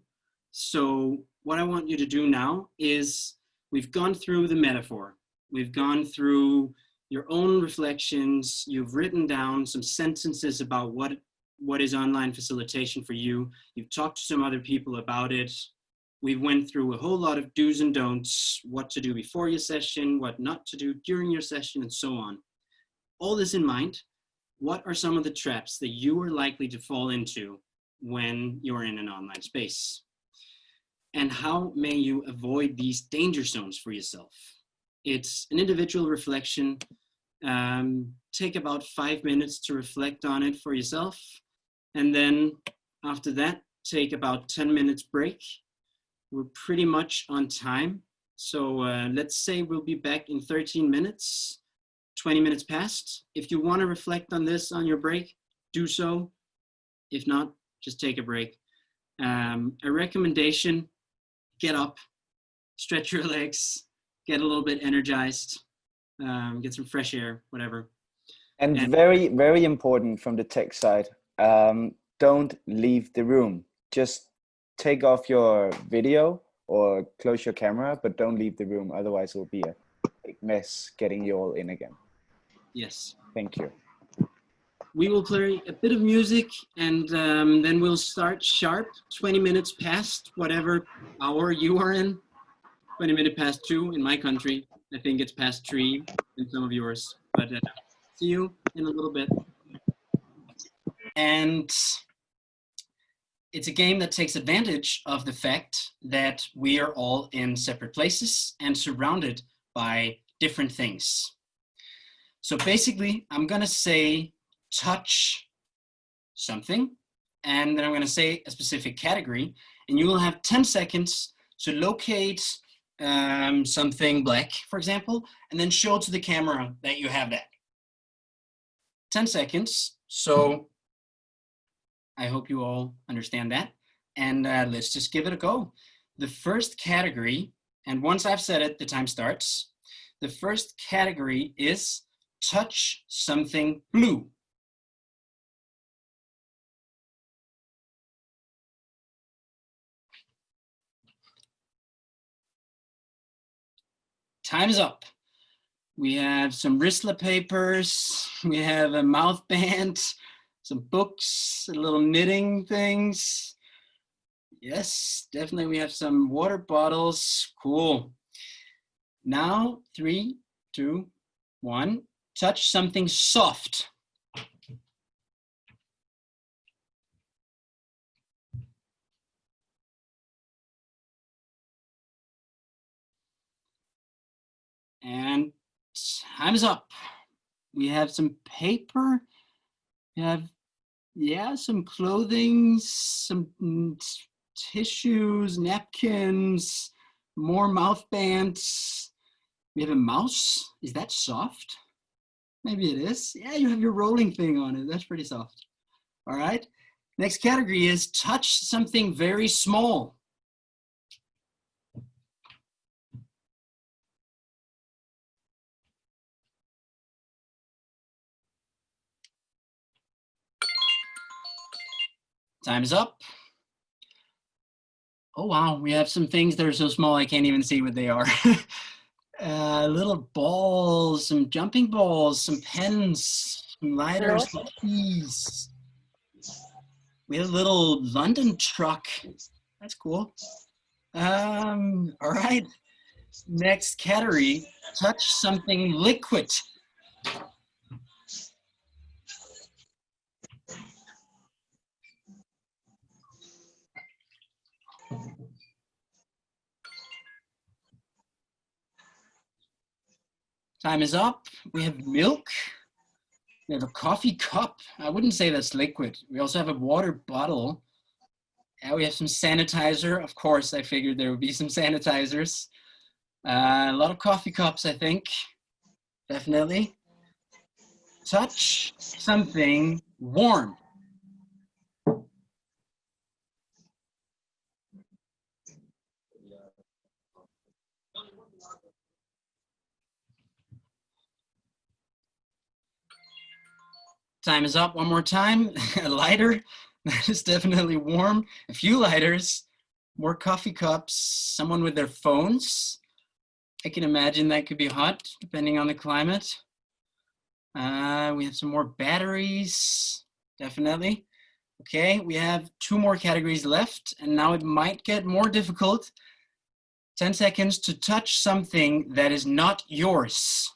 So what I want you to do now is, we've gone through the metaphor, we've gone through your own reflections, you've written down some sentences about what is online facilitation for you, you've talked to some other people about it. We went through a whole lot of do's and don'ts, what to do before your session, what not to do during your session, and so on. All this in mind, what are some of the traps that you are likely to fall into when you're in an online space? And how may you avoid these danger zones for yourself? It's an individual reflection. Take about 5 minutes to reflect on it for yourself. And then after that, take about 10 minutes break. We're pretty much on time. So let's say we'll be back in 13 minutes. 20 minutes past. If you want to reflect on this on your break, do so. If not, just take a break. A recommendation, get up, stretch your legs, get a little bit energized, get some fresh air, whatever. And very, very important from the tech side, don't leave the room. Just take off your video or close your camera, but don't leave the room. Otherwise, it will be a big mess getting you all in again. Yes. Thank you. We will play a bit of music and then we'll start sharp, 20 minutes past whatever hour you are in. 20 minutes past 2 in my country. I think it's past 3 in some of yours. But see you in a little bit. And it's a game that takes advantage of the fact that we are all in separate places and surrounded by different things. So basically, I'm gonna say touch something, and then I'm gonna say a specific category, and you will have 10 seconds to locate something black, for example, and then show to the camera that you have that. 10 seconds, so I hope you all understand that. And let's just give it a go. The first category, and once I've said it, the time starts. The first category is touch something blue. Time's up. We have some Ristler papers. We have a mouth band, some books, a little knitting things. Yes, definitely we have some water bottles. Cool. Now, 3, 2, 1. Touch something soft. And time's up. We have some paper. We have, yeah, some clothing, some tissues, napkins, more mouth bands. We have a mouse. Is that soft? Maybe it is. Yeah, you have your rolling thing on it. That's pretty soft. All right. Next category is touch something very small. Time's up. Oh, wow. We have some things that are so small I can't even see what they are. Little balls, some jumping balls, some pens, some lighters, some keys. We have a little London truck. That's cool. All right. Next category, touch something liquid. Time is up. We have milk. We have a coffee cup. I wouldn't say that's liquid. We also have a water bottle. And we have some sanitizer. Of course, I figured there would be some sanitizers. A lot of coffee cups, I think. Definitely. Touch something warm. Time is up. One more time. A lighter. That is definitely warm. A few lighters. More coffee cups. Someone with their phones. I can imagine that could be hot, depending on the climate. We have some more batteries. Definitely. Okay, we have 2 more categories left, and now it might get more difficult. 10 seconds to touch something that is not yours.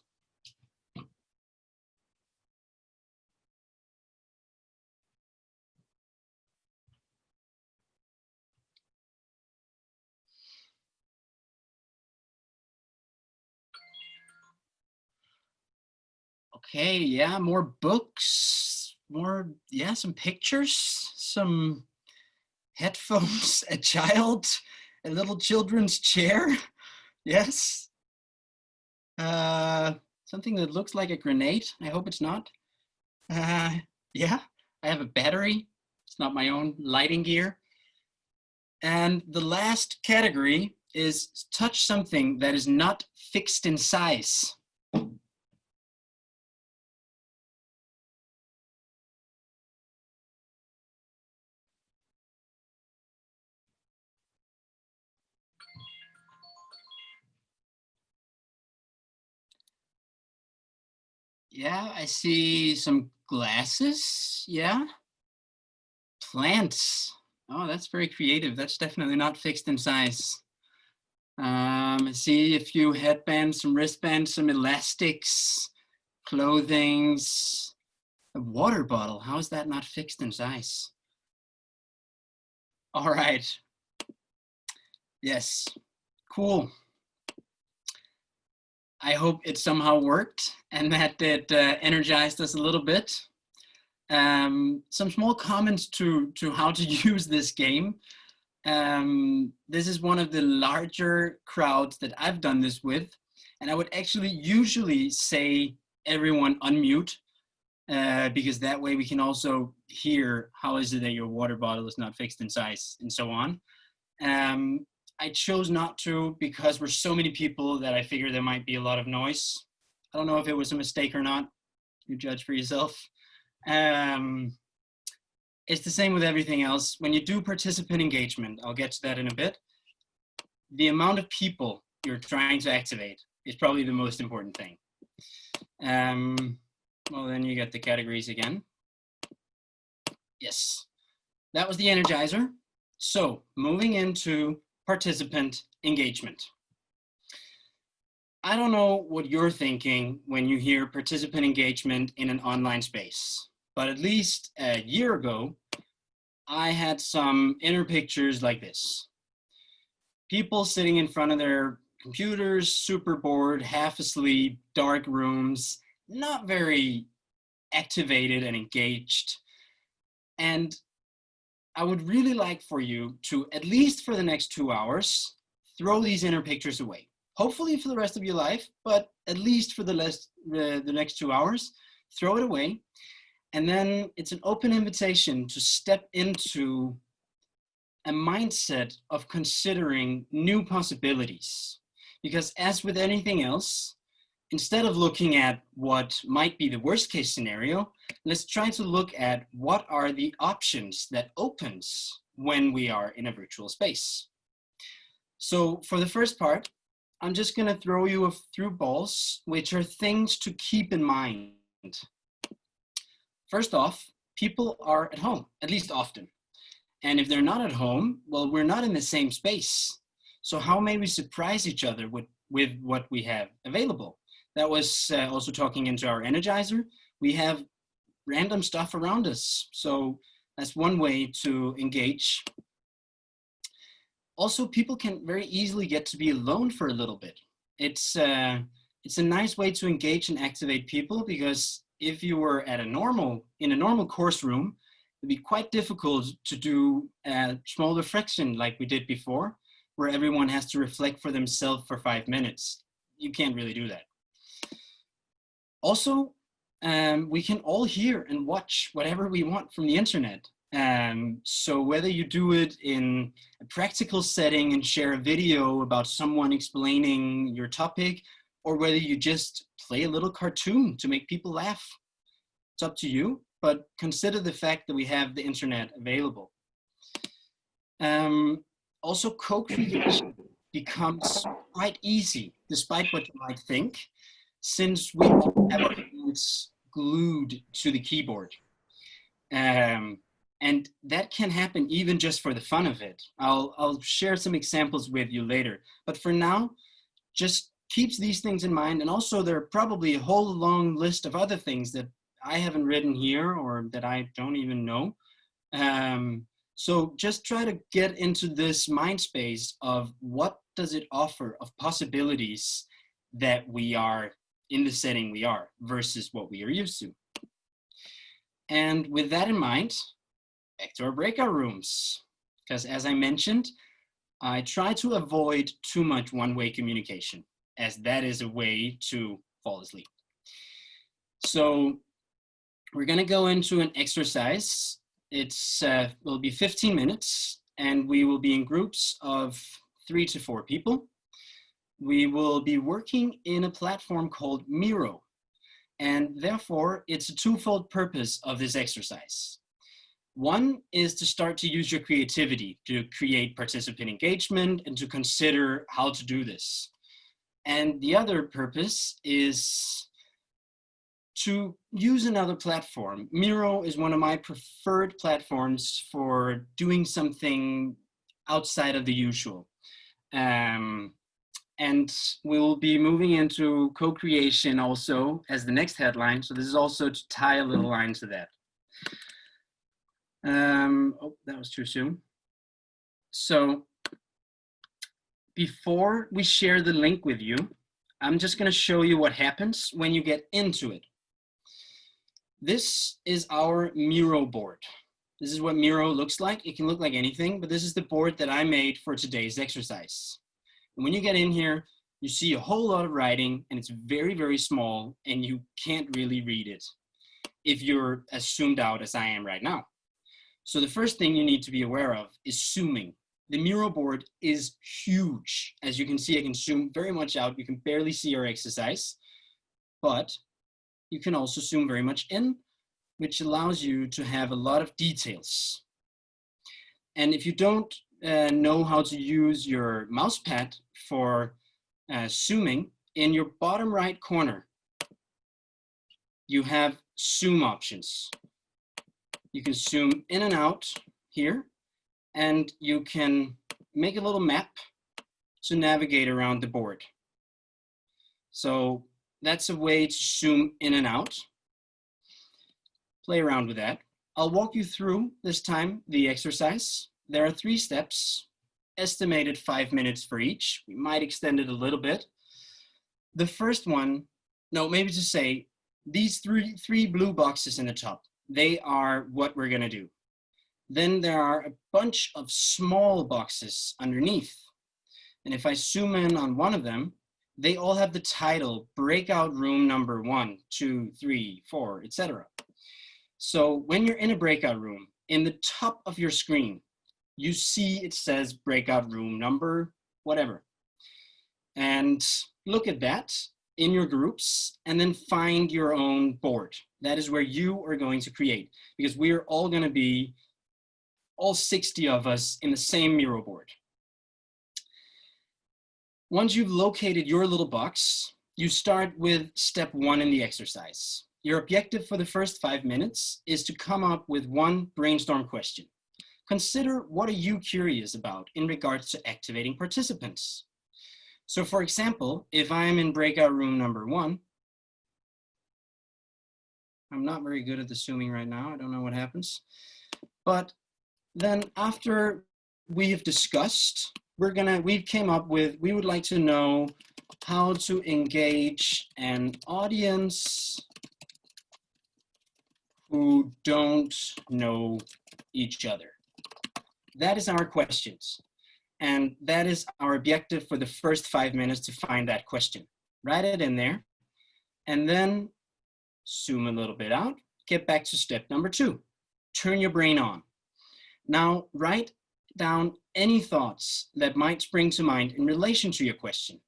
Okay, yeah, more books, more, yeah, some pictures, some headphones, a child, a little children's chair. Yes. something that looks like a grenade. I hope it's not. Yeah, I have a battery. It's not my own lighting gear. And the last category is touch something that is not fixed in size. Yeah, I see some glasses. Yeah. Plants. Oh, that's very creative. That's definitely not fixed in size. I see a few headbands, some wristbands, some elastics, clothings, a water bottle. How is that not fixed in size? All right. Yes. Cool. I hope it somehow worked and that it energized us a little bit. Some small comments to how to use this game. This is one of the larger crowds that I've done this with, and I would actually usually say everyone unmute, because that way we can also hear how is it that your water bottle is not fixed in size and so on. I chose not to because we're so many people that I figured there might be a lot of noise. I don't know if it was a mistake or not. You judge for yourself. It's the same with everything else. When you do participant engagement, I'll get to that in a bit, the amount of people you're trying to activate is probably the most important thing. Well, then you get the categories again. Yes, that was the energizer. So moving into participant engagement. I don't know what you're thinking when you hear participant engagement in an online space, but at least a year ago, I had some inner pictures like this. People sitting in front of their computers, super bored, half asleep, dark rooms, not very activated and engaged. And I would really like for you to, at least for the next 2 hours, throw these inner pictures away. Hopefully for the rest of your life, but at least for the next 2 hours, throw it away. And then it's an open invitation to step into a mindset of considering new possibilities. Because as with anything else, instead of looking at what might be the worst case scenario, let's try to look at what are the options that opens when we are in a virtual space. So for the first part, I'm just gonna throw you through balls, which are things to keep in mind. First off, people are at home, at least often. And if they're not at home, well, we're not in the same space. So how may we surprise each other with what we have available? That was also talking into our energizer. We have random stuff around us. So that's one way to engage. Also, people can very easily get to be alone for a little bit. It's a nice way to engage and activate people, because if you were in a normal course room, it'd be quite difficult to do a small reflection like we did before, where everyone has to reflect for themselves for 5 minutes. You can't really do that. Also, we can all hear and watch whatever we want from the internet. So whether you do it in a practical setting and share a video about someone explaining your topic, or whether you just play a little cartoon to make people laugh, it's up to you, but consider the fact that we have the internet available. Also, co-creation becomes quite easy, despite what you might think, since we all have our hands glued to the keyboard. And that can happen even just for the fun of it. I'll share some examples with you later, but for now, just keep these things in mind. And also there are probably a whole long list of other things that I haven't written here or that I don't even know. So just try to get into this mind space of what does it offer of possibilities that we are in the setting we are versus what we are used to. And with that in mind, back to our breakout rooms. Because as I mentioned, I try to avoid too much one-way communication, as that is a way to fall asleep. So we're going to go into an exercise. It's will be 15 minutes, and we will be in groups of 3 to 4 people. We will be working in a platform called Miro, and therefore it's a twofold purpose of this exercise. One is to start to use your creativity to create participant engagement and to consider how to do this. And the other purpose is to use another platform. Miro is one of my preferred platforms for doing something outside of the usual. And we'll be moving into co-creation also as the next headline. So this is also to tie a little line to that. Oh, that was too soon. So before we share the link with you, I'm just going to show you what happens when you get into it. This is our Miro board. This is what Miro looks like. It can look like anything, but this is the board that I made for today's exercise. And when you get in here, you see a whole lot of writing, and it's very, very small, and you can't really read it if you're as zoomed out as I am right now. So the first thing you need to be aware of is zooming. The Miro board is huge. As you can see, I can zoom very much out. You can barely see our exercise, but you can also zoom very much in, which allows you to have a lot of details. And if you don't know how to use your mouse pad for zooming, in your bottom right corner, you have zoom options. You can zoom in and out here, and you can make a little map to navigate around the board. So that's a way to zoom in and out. Play around with that. I'll walk you through this time the exercise. There are 3 steps, estimated 5 minutes for each. We might extend it a little bit. The first one, no, maybe to say, these three blue boxes in the top, they are what we're gonna do. Then there are a bunch of small boxes underneath. And if I zoom in on one of them, they all have the title, breakout room number 1, 2, 3, 4, etc. So when you're in a breakout room, in the top of your screen, you see it says breakout room number, whatever. And look at that in your groups, and then find your own board. That is where you are going to create, because we are all going to be, all 60 of us, in the same Miro board. Once you've located your little box, you start with step 1 in the exercise. Your objective for the first 5 minutes is to come up with one brainstorm question. Consider, what are you curious about in regards to activating participants? So for example, if I am in breakout room number 1, I'm not very good at the zooming right now. I don't know what happens. But then after we have discussed, we came up with, we would like to know how to engage an audience who don't know each other. That is our questions. And that is our objective for the first 5 minutes, to find that question. Write it in there, and then zoom a little bit out, get back to step number 2. Turn your brain on. Now, write down any thoughts that might spring to mind in relation to your question.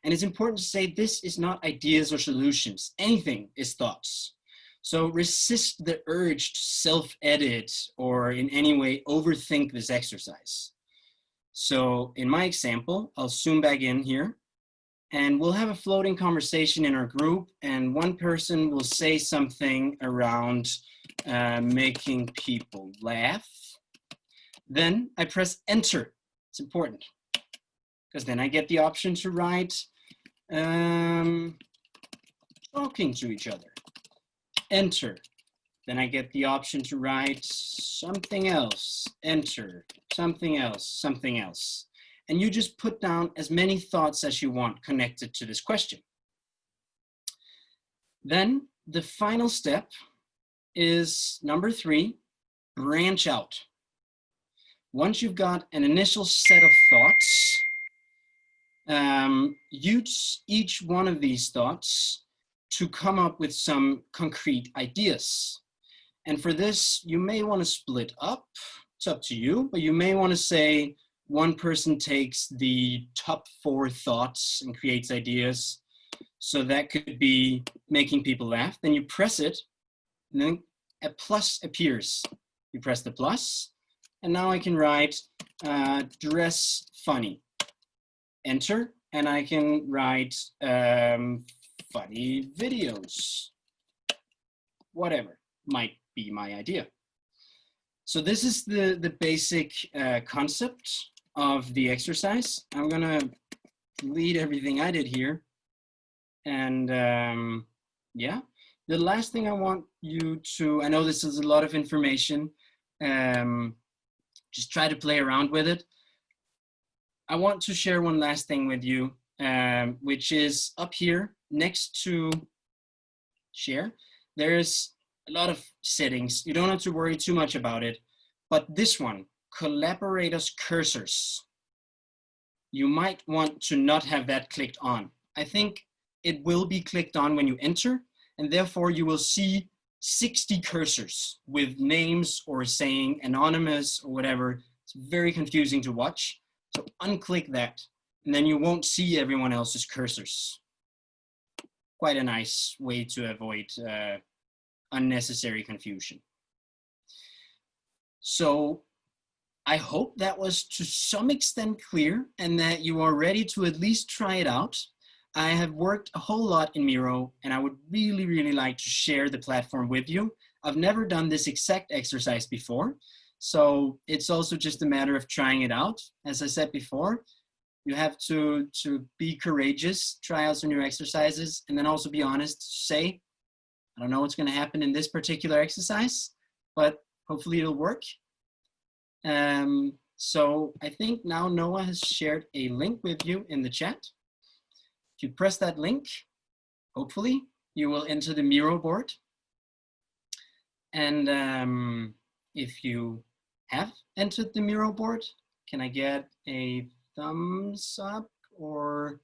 And it's important to say this is not ideas or solutions. Anything is thoughts. So resist the urge to self-edit or in any way overthink this exercise. So in my example, I'll zoom back in here, and we'll have a floating conversation in our group, and one person will say something around making people laugh. Then I press enter. It's important, because then I get the option to write talking to each other. Enter. Then I get the option to write something else. Enter. Something else. Something else. And you just put down as many thoughts as you want connected to this question. Then the final step is number 3, branch out. Once you've got an initial set of thoughts, use each one of these thoughts to come up with some concrete ideas. And for this, you may want to split up. It's up to you, but you may want to say one person takes the top 4 thoughts and creates ideas. So that could be making people laugh. Then you press it, and then a plus appears. You press the plus, and now I can write dress funny. Enter, and I can write funny videos. Whatever might be my idea. So this is the basic concept of the exercise. I'm gonna delete everything I did here. And yeah, the last thing I want you to, I know this is a lot of information, just try to play around with it. I want to share one last thing with you, which is up here next to share. There's a lot of settings. You don't have to worry too much about it, but this one, collaborators cursors, you might want to not have that clicked on. I think it will be clicked on when you enter, and therefore you will see 60 cursors with names or saying anonymous or whatever. It's very confusing to watch. So unclick that, and then you won't see everyone else's cursors. Quite a nice way to avoid unnecessary confusion. So I hope that was to some extent clear and that you are ready to at least try it out. I have worked a whole lot in Miro, and I would really, really like to share the platform with you. I've never done this exact exercise before, so it's also just a matter of trying it out. As I said before, you have to be courageous, try out some new exercises, and then also be honest, say, I don't know what's going to happen in this particular exercise, but hopefully it'll work. So I think now Noah has shared a link with you in the chat. If you press that link, hopefully you will enter the Miro board. And if you have entered the Miro board, can I get a thumbs up or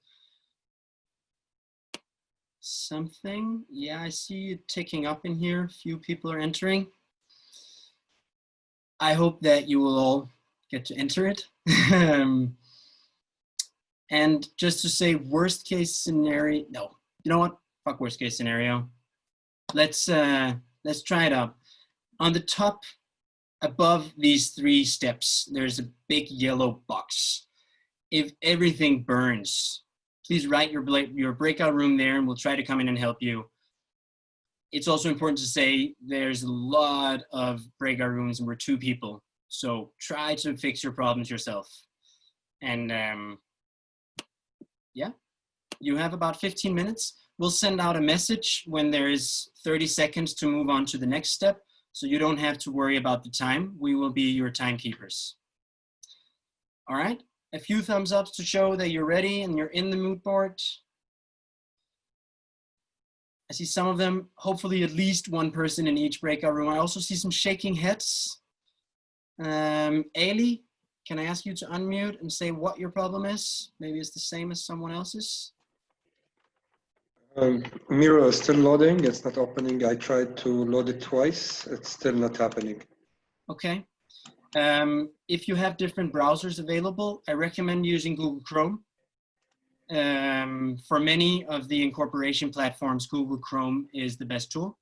something? Yeah, I see it ticking up in here. A few people are entering. I hope that you will all get to enter it. And just to say worst case scenario, no, you know what? Fuck worst case scenario. Let's try it out. On the top above these 3 steps, there's a big yellow box. If everything burns, please write your breakout room there and we'll try to come in and help you. It's also important to say there's a lot of breakout rooms and we're 2 people. So try to fix your problems yourself. And yeah, you have about 15 minutes. We'll send out a message when there is 30 seconds to move on to the next step. So you don't have to worry about the time. We will be your timekeepers. All right, a few thumbs ups to show that you're ready and you're in the mood board. I see some of them, hopefully at least 1 person in each breakout room. I also see some shaking heads. Ailey, can I ask you to unmute and say what your problem is? Maybe it's the same as someone else's. Miro is still loading. It's not opening. I tried to load it twice. It's still not happening. Okay. If you have different browsers available, I recommend using Google Chrome. For many of the incorporation platforms, Google Chrome is the best tool.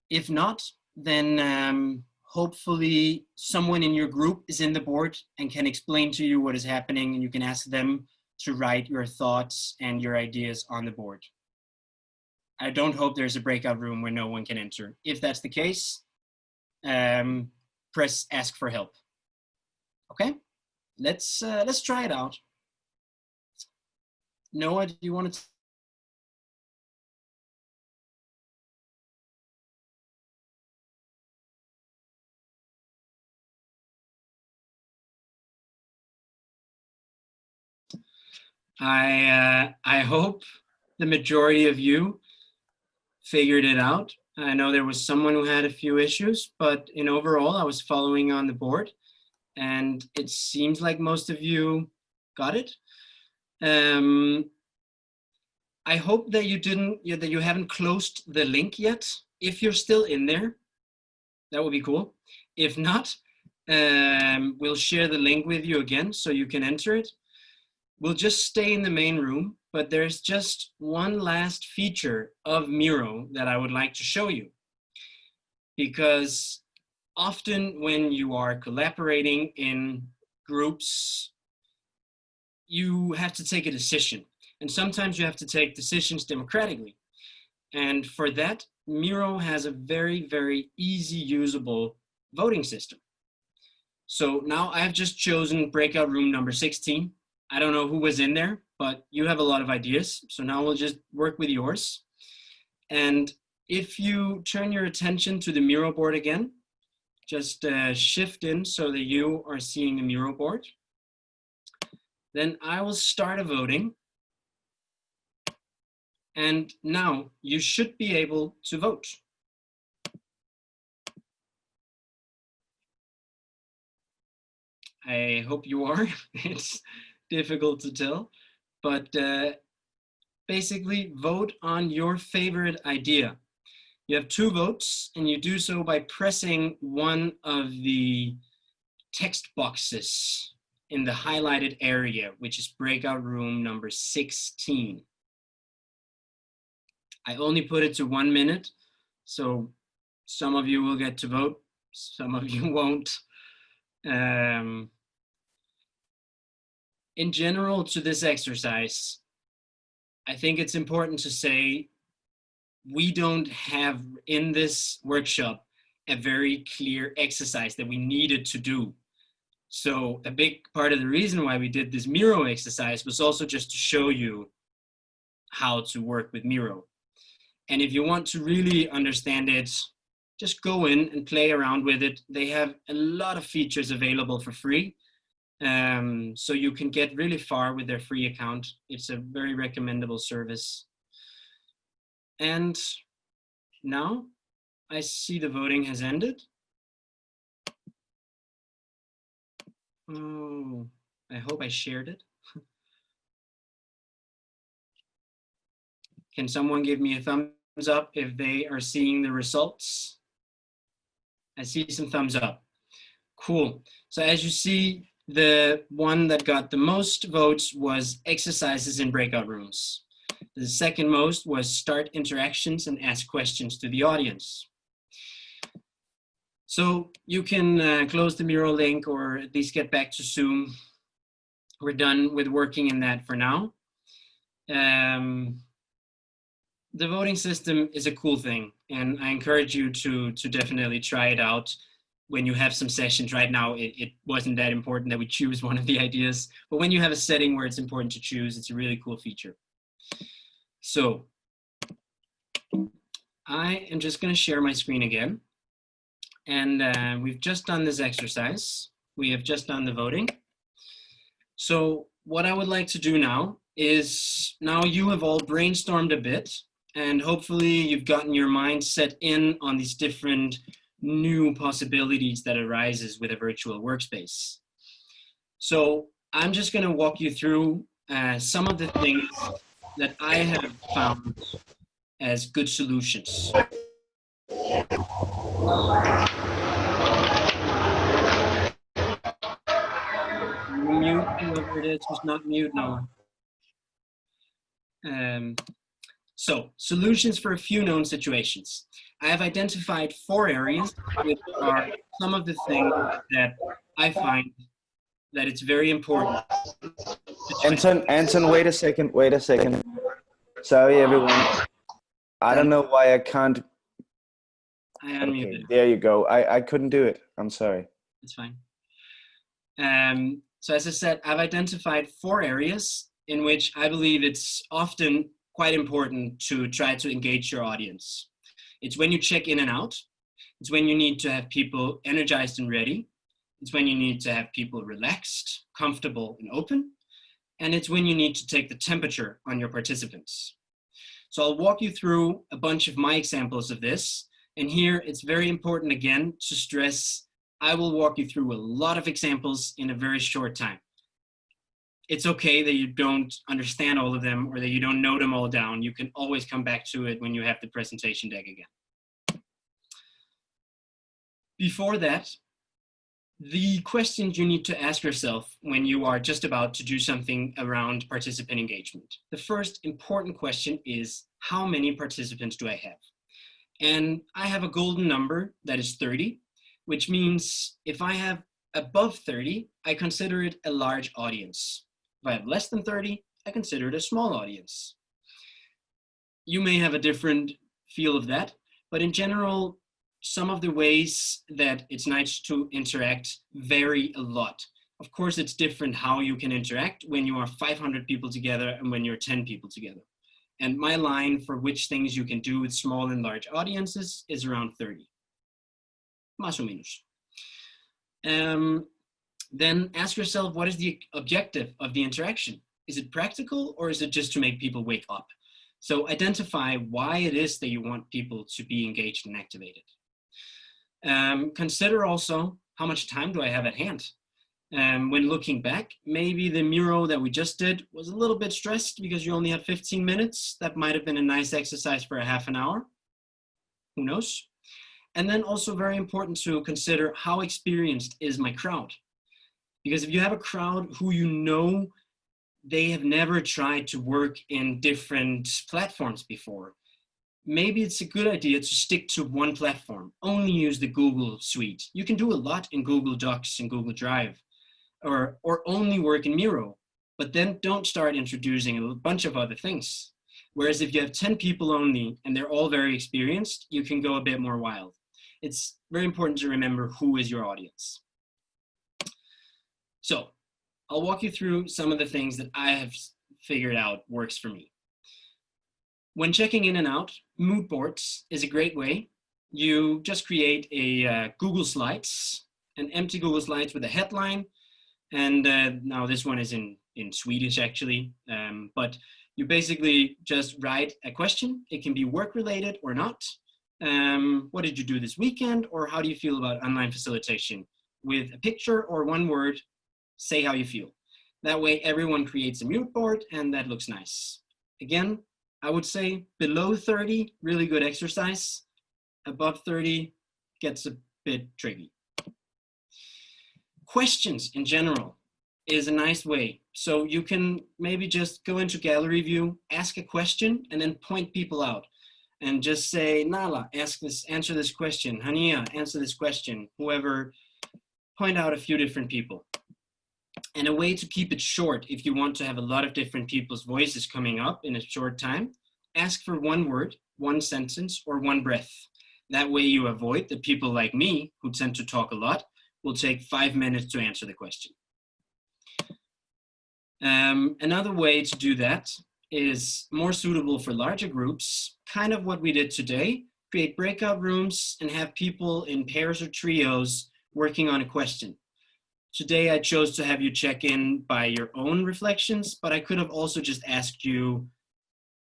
If not, then hopefully someone in your group is in the board and can explain to you what is happening, and you can ask them to write your thoughts and your ideas on the board. I don't hope there's a breakout room where no one can enter. If that's the case, press ask for help. Okay, let's try it out. Noah, do you want to? I hope the majority of you figured it out. I know there was someone who had a few issues, but in overall, I was following on the board, and it seems like most of you got it. I hope that that you haven't closed the link yet. If you're still in there, that would be cool. If not, we'll share the link with you again so you can enter it. We'll just stay in the main room, but there's just one last feature of Miro that I would like to show you. Because often when you are collaborating in groups, you have to take a decision. And sometimes you have to take decisions democratically. And for that, Miro has a very, very easy usable voting system. So now I've just chosen breakout room number 16. I don't know who was in there, but you have a lot of ideas. So now we'll just work with yours. And if you turn your attention to the Miro board again, just shift in so that you are seeing the Miro board. Then I will start a voting. And now you should be able to vote. I hope you are. It's difficult to tell, but basically vote on your favorite idea. You have 2 votes, and you do so by pressing one of the text boxes in the highlighted area, which is breakout room number 16. I only put it to 1 minute, so some of you will get to vote, some of you won't. In general, to this exercise, I think it's important to say we don't have in this workshop a very clear exercise that we needed to do. So a big part of the reason why we did this Miro exercise was also just to show you how to work with Miro. And if you want to really understand it, just go in and play around with it. They have a lot of features available for free. So you can get really far with their free account. It's a very recommendable service. And now I see the voting has ended. Oh, I hope I shared it. Can someone give me a thumbs up if they are seeing the results? I see some thumbs up. Cool. So as you see, the one that got the most votes was exercises in breakout rooms. The second most was start interactions and ask questions to the audience. So you can close the Miro link or at least get back to Zoom. We're done with working in that for now. The voting system is a cool thing, and I encourage you to definitely try it out when you have some sessions. Right now, it wasn't that important that we choose one of the ideas, but when you have a setting where it's important to choose, it's a really cool feature. So I am just going to share my screen again. And we've just done this exercise. We have just done the voting. So what I would like to do now is, now you have all brainstormed a bit, and hopefully you've gotten your mind set in on these different new possibilities that arises with a virtual workspace. So I'm just going to walk you through some of the things that I have found as good solutions. Mute whoever it is who's not mute now. So, solutions for a few known situations. I have identified 4 areas which are some of the things that I find that it's very important. Anton, wait a second. Sorry, everyone. I don't know why I can't. I unmuted. Okay, there you go. I couldn't do it. I'm sorry. It's fine. So as I said, I've identified 4 areas in which I believe it's often quite important to try to engage your audience. It's when you check in and out. It's when you need to have people energized and ready. It's when you need to have people relaxed, comfortable, and open. And it's when you need to take the temperature on your participants. So I'll walk you through a bunch of my examples of this. And here it's very important again to stress, I will walk you through a lot of examples in a very short time. it's okay that you don't understand all of them or that you don't know them all down. You can always come back to it when you have the presentation deck again. Before that, the questions you need to ask yourself when you are just about to do something around participant engagement. The first important question is, how many participants do I have? And I have a golden number that is 30, which means if I have above 30, I consider it a large audience. If I have less than 30, I consider it a small audience. You may have a different feel of that, but in general, some of the ways that it's nice to interact vary a lot. Of course, it's different how you can interact when you are 500 people together and when you're 10 people together. And my line for which things you can do with small and large audiences is around 30. Más o menos. Then ask yourself, what is the objective of the interaction? Is it practical or is it just to make people wake up? So identify why it is that you want people to be engaged and activated. Consider also, how much time do I have at hand? When looking back, maybe the Miro that we just did was a little bit stressed because you only had 15 minutes. That might have been a nice exercise for a half an hour. Who knows? And then also very important to consider, how experienced is my crowd? Because if you have a crowd who you know they have never tried to work in different platforms before, maybe it's a good idea to stick to one platform. Only use the Google Suite. You can do a lot in Google Docs and Google Drive, or only work in Miro, but then don't start introducing a bunch of other things. Whereas if you have 10 people only and they're all very experienced, you can go a bit more wild. It's very important to remember who is your audience. So I'll walk you through some of the things that I have figured out works for me. When checking in and out, mood boards is a great way. You just create a Google Slides, an empty Google Slides with a headline. And now this one is in Swedish actually, but you basically just write a question. It can be work related or not. What did you do this weekend? Or how do you feel about online facilitation? With a picture or one word, say how you feel. That way everyone creates a mood board and that looks nice. Again, I would say below 30, really good exercise. Above 30 gets a bit tricky. Questions in general is a nice way. So you can maybe just go into gallery view, ask a question, and then point people out. And just say, Nala, answer this question. Hania, answer this question. Whoever, point out a few different people. And a way to keep it short, if you want to have a lot of different people's voices coming up in a short time, ask for one word, one sentence, or one breath. That way you avoid that people like me, who tend to talk a lot, will take 5 minutes to answer the question. Another way to do that is more suitable for larger groups, kind of what we did today, create breakout rooms and have people in pairs or trios working on a question. Today, I chose to have you check in by your own reflections, but I could have also just asked you,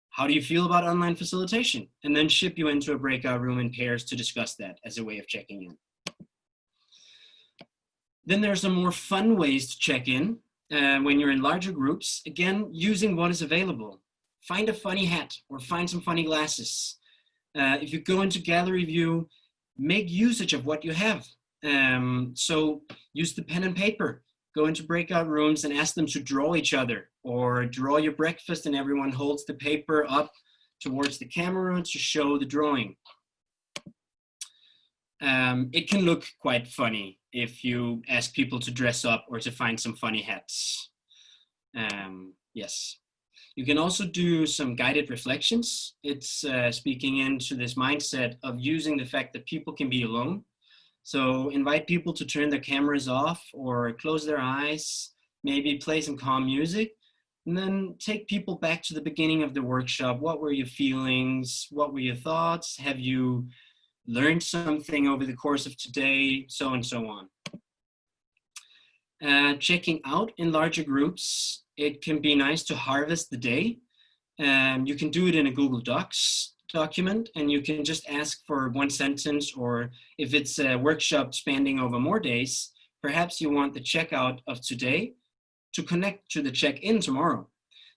how do you feel about online facilitation? And then ship you into a breakout room in pairs to discuss that as a way of checking in. Then there's some more fun ways to check in when you're in larger groups, again, using what is available. Find a funny hat or find some funny glasses. If you go into gallery view, make usage of what you have. So use the pen and paper, go into breakout rooms and ask them to draw each other, or draw your breakfast and everyone holds the paper up towards the camera to show the drawing. It can look quite funny if you ask people to dress up or to find some funny hats. Yes. You can also do some guided reflections. It's speaking into this mindset of using the fact that people can be alone. So invite people to turn their cameras off or close their eyes, maybe play some calm music, and then take people back to the beginning of the workshop. What were your feelings? What were your thoughts? Have you learned something over the course of today? So and so on. Checking out in larger groups, it can be nice to harvest the day. You can do it in a Google Docs document, and you can just ask for one sentence, or if it's a workshop spanning over more days, perhaps you want the checkout of today to connect to the check-in tomorrow.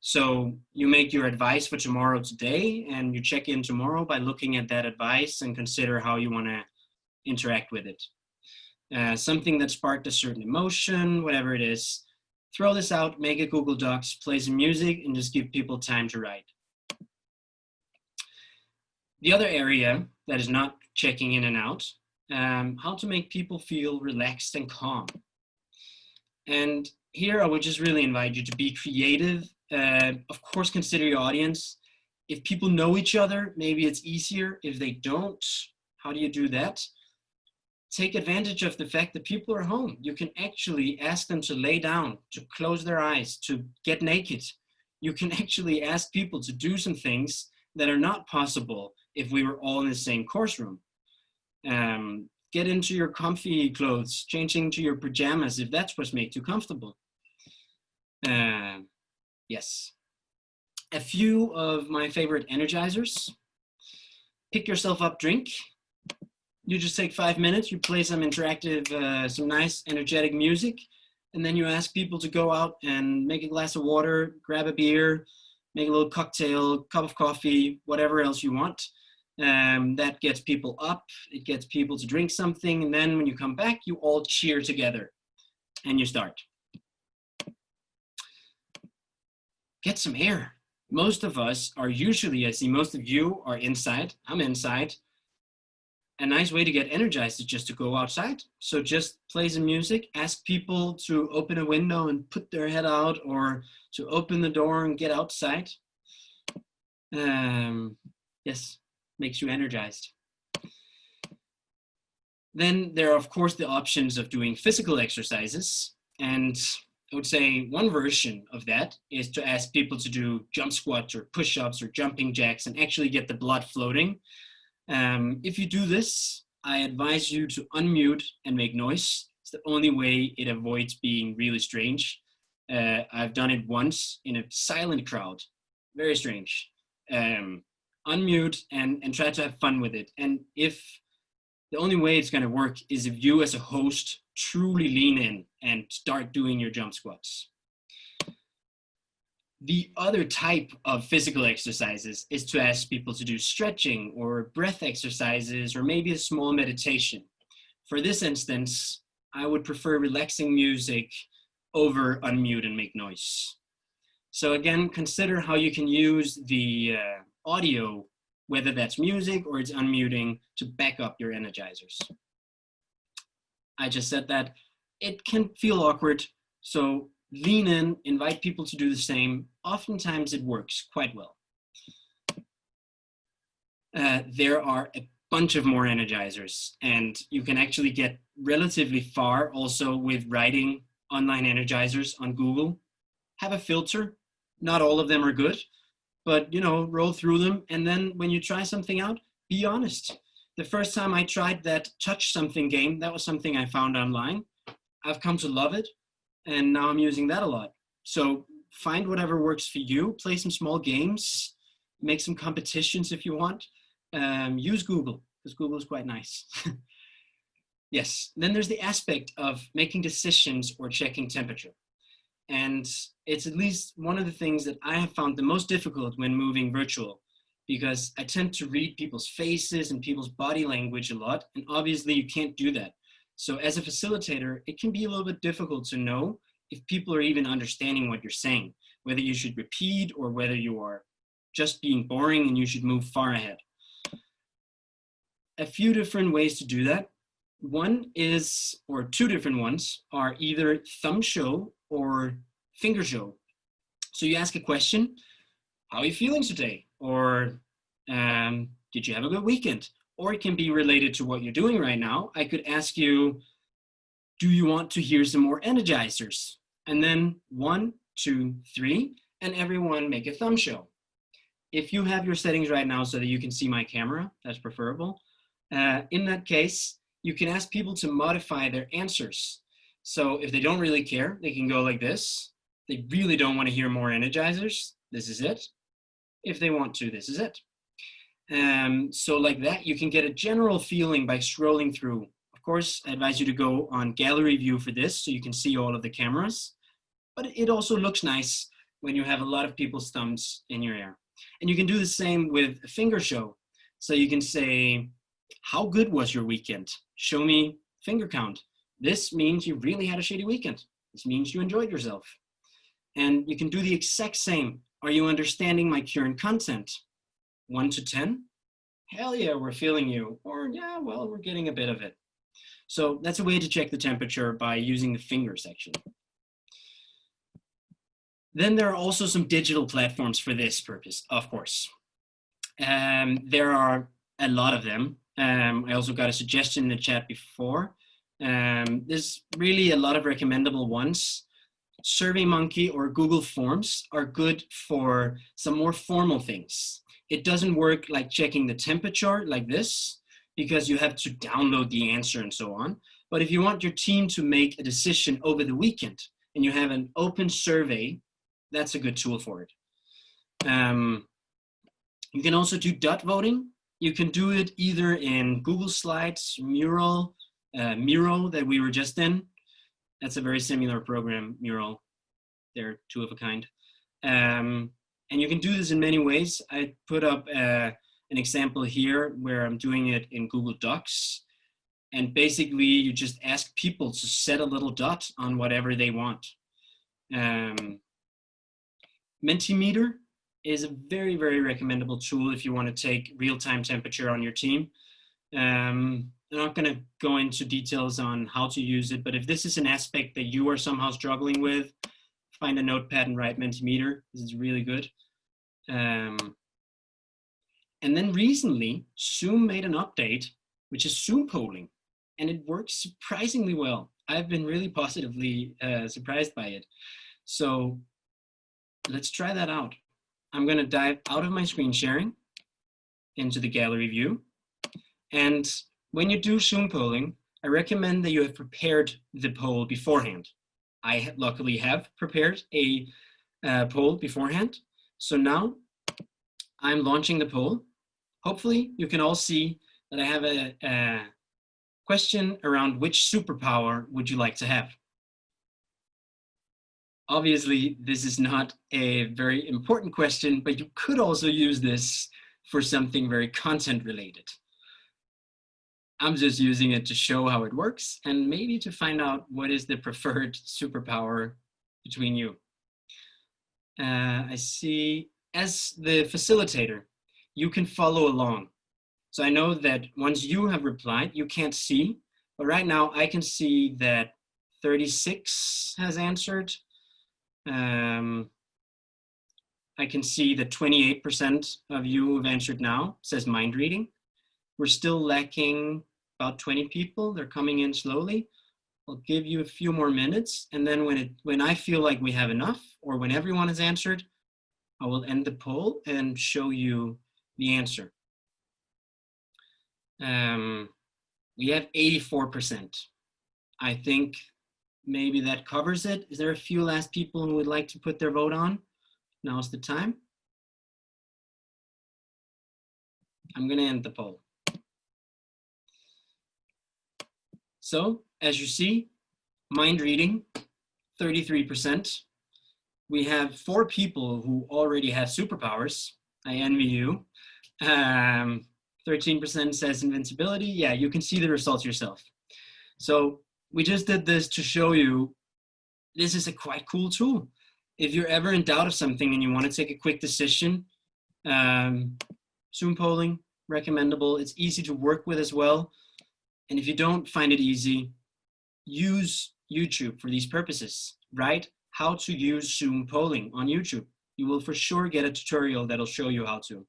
So you make your advice for tomorrow today, and you check in tomorrow by looking at that advice and consider how you want to interact with it. Something that sparked a certain emotion, whatever it is, throw this out, make a Google Docs, play some music, and just give people time to write. The other area that is not checking in and out, how to make people feel relaxed and calm. And here I would just really invite you to be creative. Of course, consider your audience. If people know each other, maybe it's easier. If they don't, how do you do that? Take advantage of the fact that people are home. You can actually ask them to lay down, to close their eyes, to get naked. You can actually ask people to do some things that are not possible if we were all in the same course room. Get into your comfy clothes, change into your pajamas if that's what makes you comfortable. Yes. A few of my favorite energizers. Pick yourself up drink. You just take 5 minutes, you play some interactive, some nice energetic music, and then you ask people to go out and make a glass of water, grab a beer, make a little cocktail, cup of coffee, whatever else you want. That gets people up, it gets people to drink something, and then when you come back, you all cheer together, and you start. Get some air. Most of us are usually, I see most of you are inside, I'm inside. A nice way to get energized is just to go outside. So just play some music, ask people to open a window and put their head out, or to open the door and get outside. Yes, makes you energized. Then there are, of course, the options of doing physical exercises. And I would say one version of that is to ask people to do jump squats or push-ups or jumping jacks and actually get the blood floating. If you do this, I advise you to unmute and make noise. It's the only way it avoids being really strange. I've done it once in a silent crowd. Very strange. Unmute and try to have fun with it. And if the only way it's going to work is if you as a host truly lean in and start doing your jump squats. The other type of physical exercises is to ask people to do stretching or breath exercises or maybe a small meditation. For this instance, I would prefer relaxing music over unmute and make noise. So again, consider how you can use the audio, whether that's music or it's unmuting, to back up your energizers. I just said that it can feel awkward, so lean in, invite people to do the same. Oftentimes it works quite well. There are a bunch of more energizers, and you can actually get relatively far also with writing online energizers on Google. Have a filter. Not all of them are good, but you know, roll through them. And then when you try something out, be honest. The first time I tried that touch something game, that was something I found online. I've come to love it, and now I'm using that a lot. So find whatever works for you, play some small games, make some competitions if you want. Use Google, because Google is quite nice. Yes, then there's the aspect of making decisions or checking temperature. And it's at least one of the things that I have found the most difficult when moving virtual, because I tend to read people's faces and people's body language a lot, and obviously you can't do that. So as a facilitator, it can be a little bit difficult to know if people are even understanding what you're saying, whether you should repeat or whether you are just being boring and you should move far ahead. A few different ways to do that. One is, or two different ones, are either thumb show or finger show. So you ask a question, how are you feeling today? Or did you have a good weekend? Or it can be related to what you're doing right now. I could ask you, do you want to hear some more energizers? And then 1, 2, 3, and everyone make a thumb show. If you have your settings right now so that you can see my camera, that's preferable. In that case, you can ask people to modify their answers. So if they don't really care, they can go like this. They really don't want to hear more energizers. This is it. If they want to, this is it. So like that, you can get a general feeling by scrolling through. Of course, I advise you to go on gallery view for this so you can see all of the cameras. but it also looks nice when you have a lot of people's thumbs in your air. And you can do the same with a finger show. So you can say, how good was your weekend? Show me finger count. This means you really had a shitty weekend. This means you enjoyed yourself. And you can do the exact same. Are you understanding my current content? 1 to 10? Hell yeah, we're feeling you. Or yeah, well, we're getting a bit of it. So that's a way to check the temperature by using the finger section. Then there are also some digital platforms for this purpose, of course. There are a lot of them. I also got a suggestion in the chat before. There's really a lot of recommendable ones. SurveyMonkey or Google Forms are good for some more formal things. It doesn't work like checking the temperature like this, because you have to download the answer and so on. But if you want your team to make a decision over the weekend and you have an open survey, that's a good tool for it. You can also do dot voting. You can do it either in Google Slides, Mural, Miro that we were just in. That's a very similar program, Mural. They're two of a kind. And you can do this in many ways. I put up an example here where I'm doing it in Google Docs. And basically, you just ask people to set a little dot on whatever they want. Mentimeter is a very, very recommendable tool if you want to take real-time temperature on your team. I'm not going to go into details on how to use it, but if this is an aspect that you are somehow struggling with, find a notepad and write Mentimeter. This is really good. And then recently, Zoom made an update, which is Zoom polling, and it works surprisingly well. I've been really positively surprised by it. So let's try that out. I'm going to dive out of my screen sharing into the gallery view. And when you do Zoom polling, I recommend that you have prepared the poll beforehand. I luckily have prepared a poll beforehand. So now I'm launching the poll. Hopefully you can all see that I have a question around which superpower would you like to have? Obviously, this is not a very important question, but you could also use this for something very content related. I'm just using it to show how it works and maybe to find out what is the preferred superpower between you. I see, as the facilitator, you can follow along. So I know that once you have replied, you can't see, but right now I can see that 36 has answered. I can see that 28% of you have answered now, says mind reading. We're still lacking about 20 people. They're coming in slowly. I'll give you a few more minutes. And then when I feel like we have enough, or when everyone has answered, I will end the poll and show you the answer. We have 84%. I think maybe that covers it. Is there a few last people who would like to put their vote on? Now's the time. I'm going to end the poll. So, as you see, mind reading, 33%. We have 4 people who already have superpowers. I envy you. 13% says invincibility. Yeah, you can see the results yourself. So we just did this to show you this is a quite cool tool. If you're ever in doubt of something and you want to take a quick decision, Zoom polling, recommendable. It's easy to work with as well. And if you don't find it easy, use YouTube for these purposes. Write how to use Zoom polling on YouTube. You will for sure get a tutorial that'll show you how to.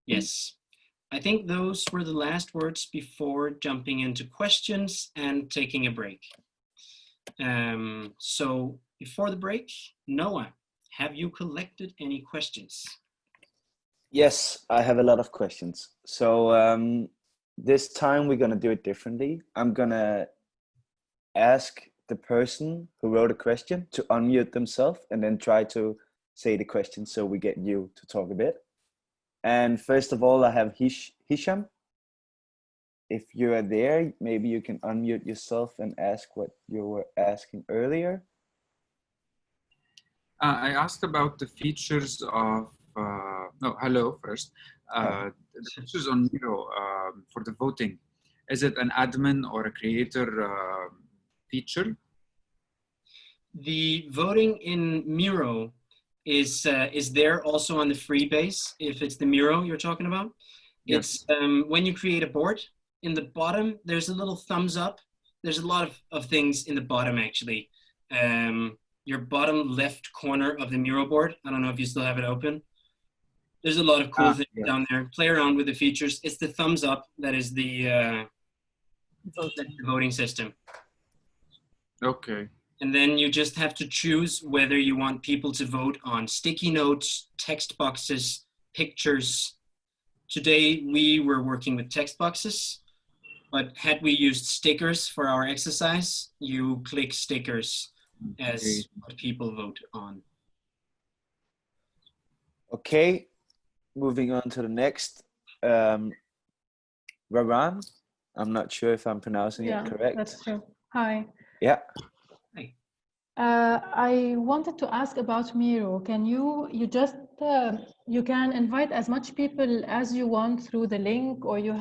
Yes, I think those were the last words before jumping into questions and taking a break. So before the break, Noah, have you collected any questions? Yes, I have a lot of questions. So this time we're gonna do it differently. I'm gonna ask the person who wrote a question to unmute themselves and then try to say the question so we get you to talk a bit. And first of all, I have Hisham. if you are there, maybe you can unmute yourself and ask what you were asking earlier. I asked about the features of, no, hello first. The features on Miro for the voting. Is it an admin or a creator feature? The voting in Miro is there also on the free base, if it's the Miro you're talking about. Yes. It's when you create a board, in the bottom, there's a little thumbs up. There's a lot of things in the bottom, actually. Your bottom left corner of the Miro board. I don't know if you still have it open. There's a lot of cool things down there. Play around with the features. It's the thumbs up that is the voting system. Okay. And then you just have to choose whether you want people to vote on sticky notes, text boxes, pictures. Today, we were working with text boxes, but had we used stickers for our exercise, you click stickers as what people vote on. Okay, moving on to the next. Raran, I'm not sure if I'm pronouncing it correct. That's true. Hi. Yeah. Hi. I wanted to ask about Miro. Can you just you can invite as much people as you want through the link, or you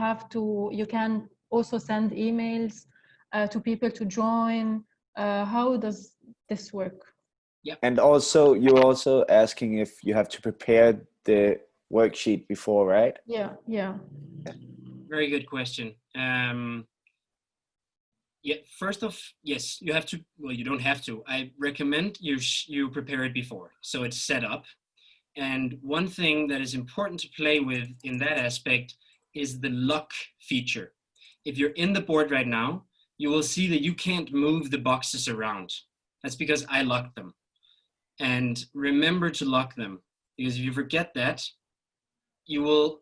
can also send emails to people to join. How does this work? Yeah. And also, you're also asking if you have to prepare the worksheet before, right? Yeah. Very good question. Yeah, first off, yes, you have to, well, you don't have to. I recommend you prepare it before, so it's set up. And one thing that is important to play with in that aspect is the lock feature. If you're in the board right now, you will see that you can't move the boxes around. That's because I locked them. And remember to lock them, because if you forget that, you will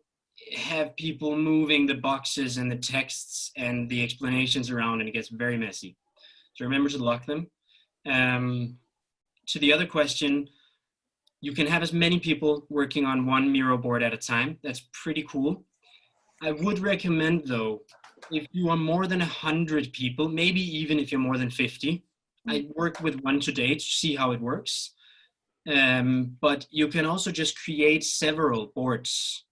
have people moving the boxes and the texts and the explanations around, and it gets very messy. So remember to lock them. To the other question, you can have as many people working on one Miro board at a time. That's pretty cool. I would recommend, though, if you are more than 100 people, maybe even if you're more than 50, I worked with one today to see how it works. But you can also just create several boards.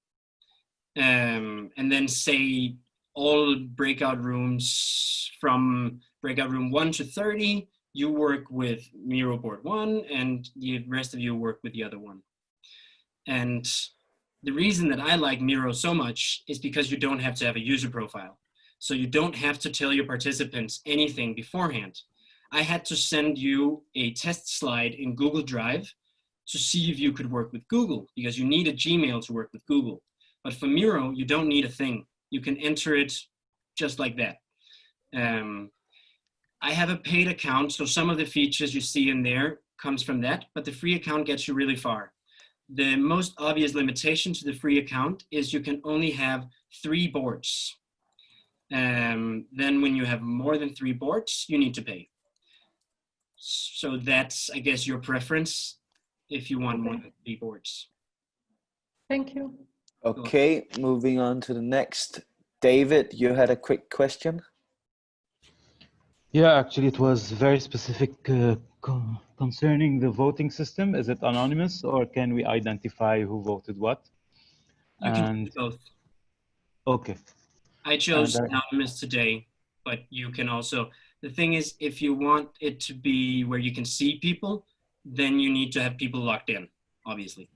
And then say all breakout rooms from breakout room 1 to 30, you work with Miro board 1 and the rest of you work with the other one. And the reason that I like Miro so much is because you don't have to have a user profile. So you don't have to tell your participants anything beforehand. I had to send you a test slide in Google Drive to see if you could work with Google, because you need a Gmail to work with Google. But for Miro, you don't need a thing. You can enter it just like that. I have a paid account, so some of the features you see in there comes from that, but the free account gets you really far. The most obvious limitation to the free account is you can only have 3 boards. Then when you have more than 3 boards, you need to pay. So that's, I guess, your preference if you want more than 3 boards. Thank you. Okay, moving on to the next. David, you had a quick question? Yeah, actually, it was very specific concerning the voting system. Is it anonymous, or can we identify who voted what? You can do both. Okay. I chose anonymous today, but you can also, the thing is, if you want it to be where you can see people, then you need to have people locked in, obviously.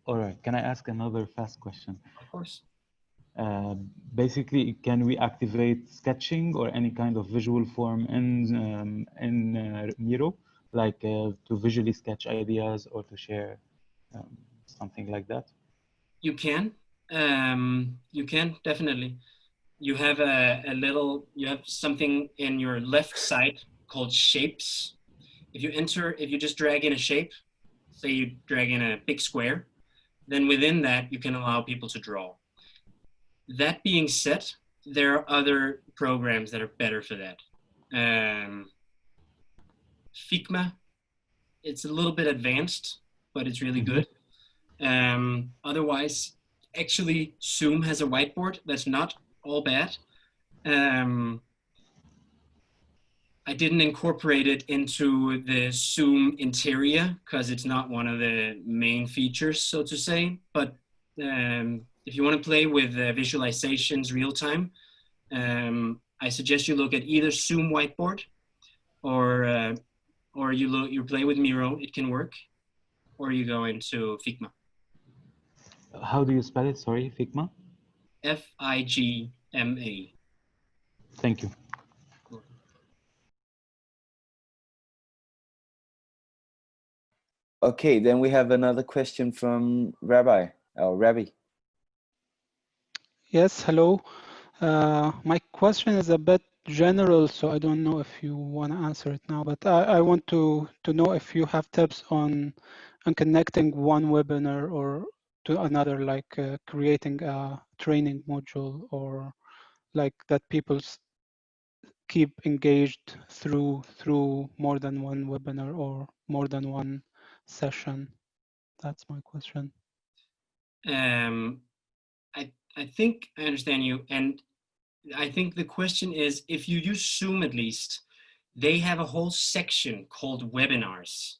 All right. Can I ask another fast question? Of course. Basically, can we activate sketching or any kind of visual form in Miro, like to visually sketch ideas or to share something like that? You can definitely. You have you have something in your left side called shapes. If you just drag in a shape, say you drag in a big square, then within that, you can allow people to draw. That being said, there are other programs that are better for that. Figma, it's a little bit advanced, but it's really good. Otherwise, actually, Zoom has a whiteboard that's not all bad. I didn't incorporate it into the Zoom interior because it's not one of the main features, so to say. But if you want to play with visualizations real time, I suggest you look at either Zoom Whiteboard or you play with Miro, it can work, or you go into Figma. How do you spell it? Sorry, Figma? Figma. Thank you. Okay, then we have another question from Rabbi. Yes, hello. My question is a bit general, so I don't know if you want to answer it now, but I want to know if you have tips on connecting one webinar or to another, like creating a training module, or like that people keep engaged through more than one webinar or more than one session. That's my question. I think I understand you, and I think the question is, if you use Zoom at least, they have a whole section called webinars.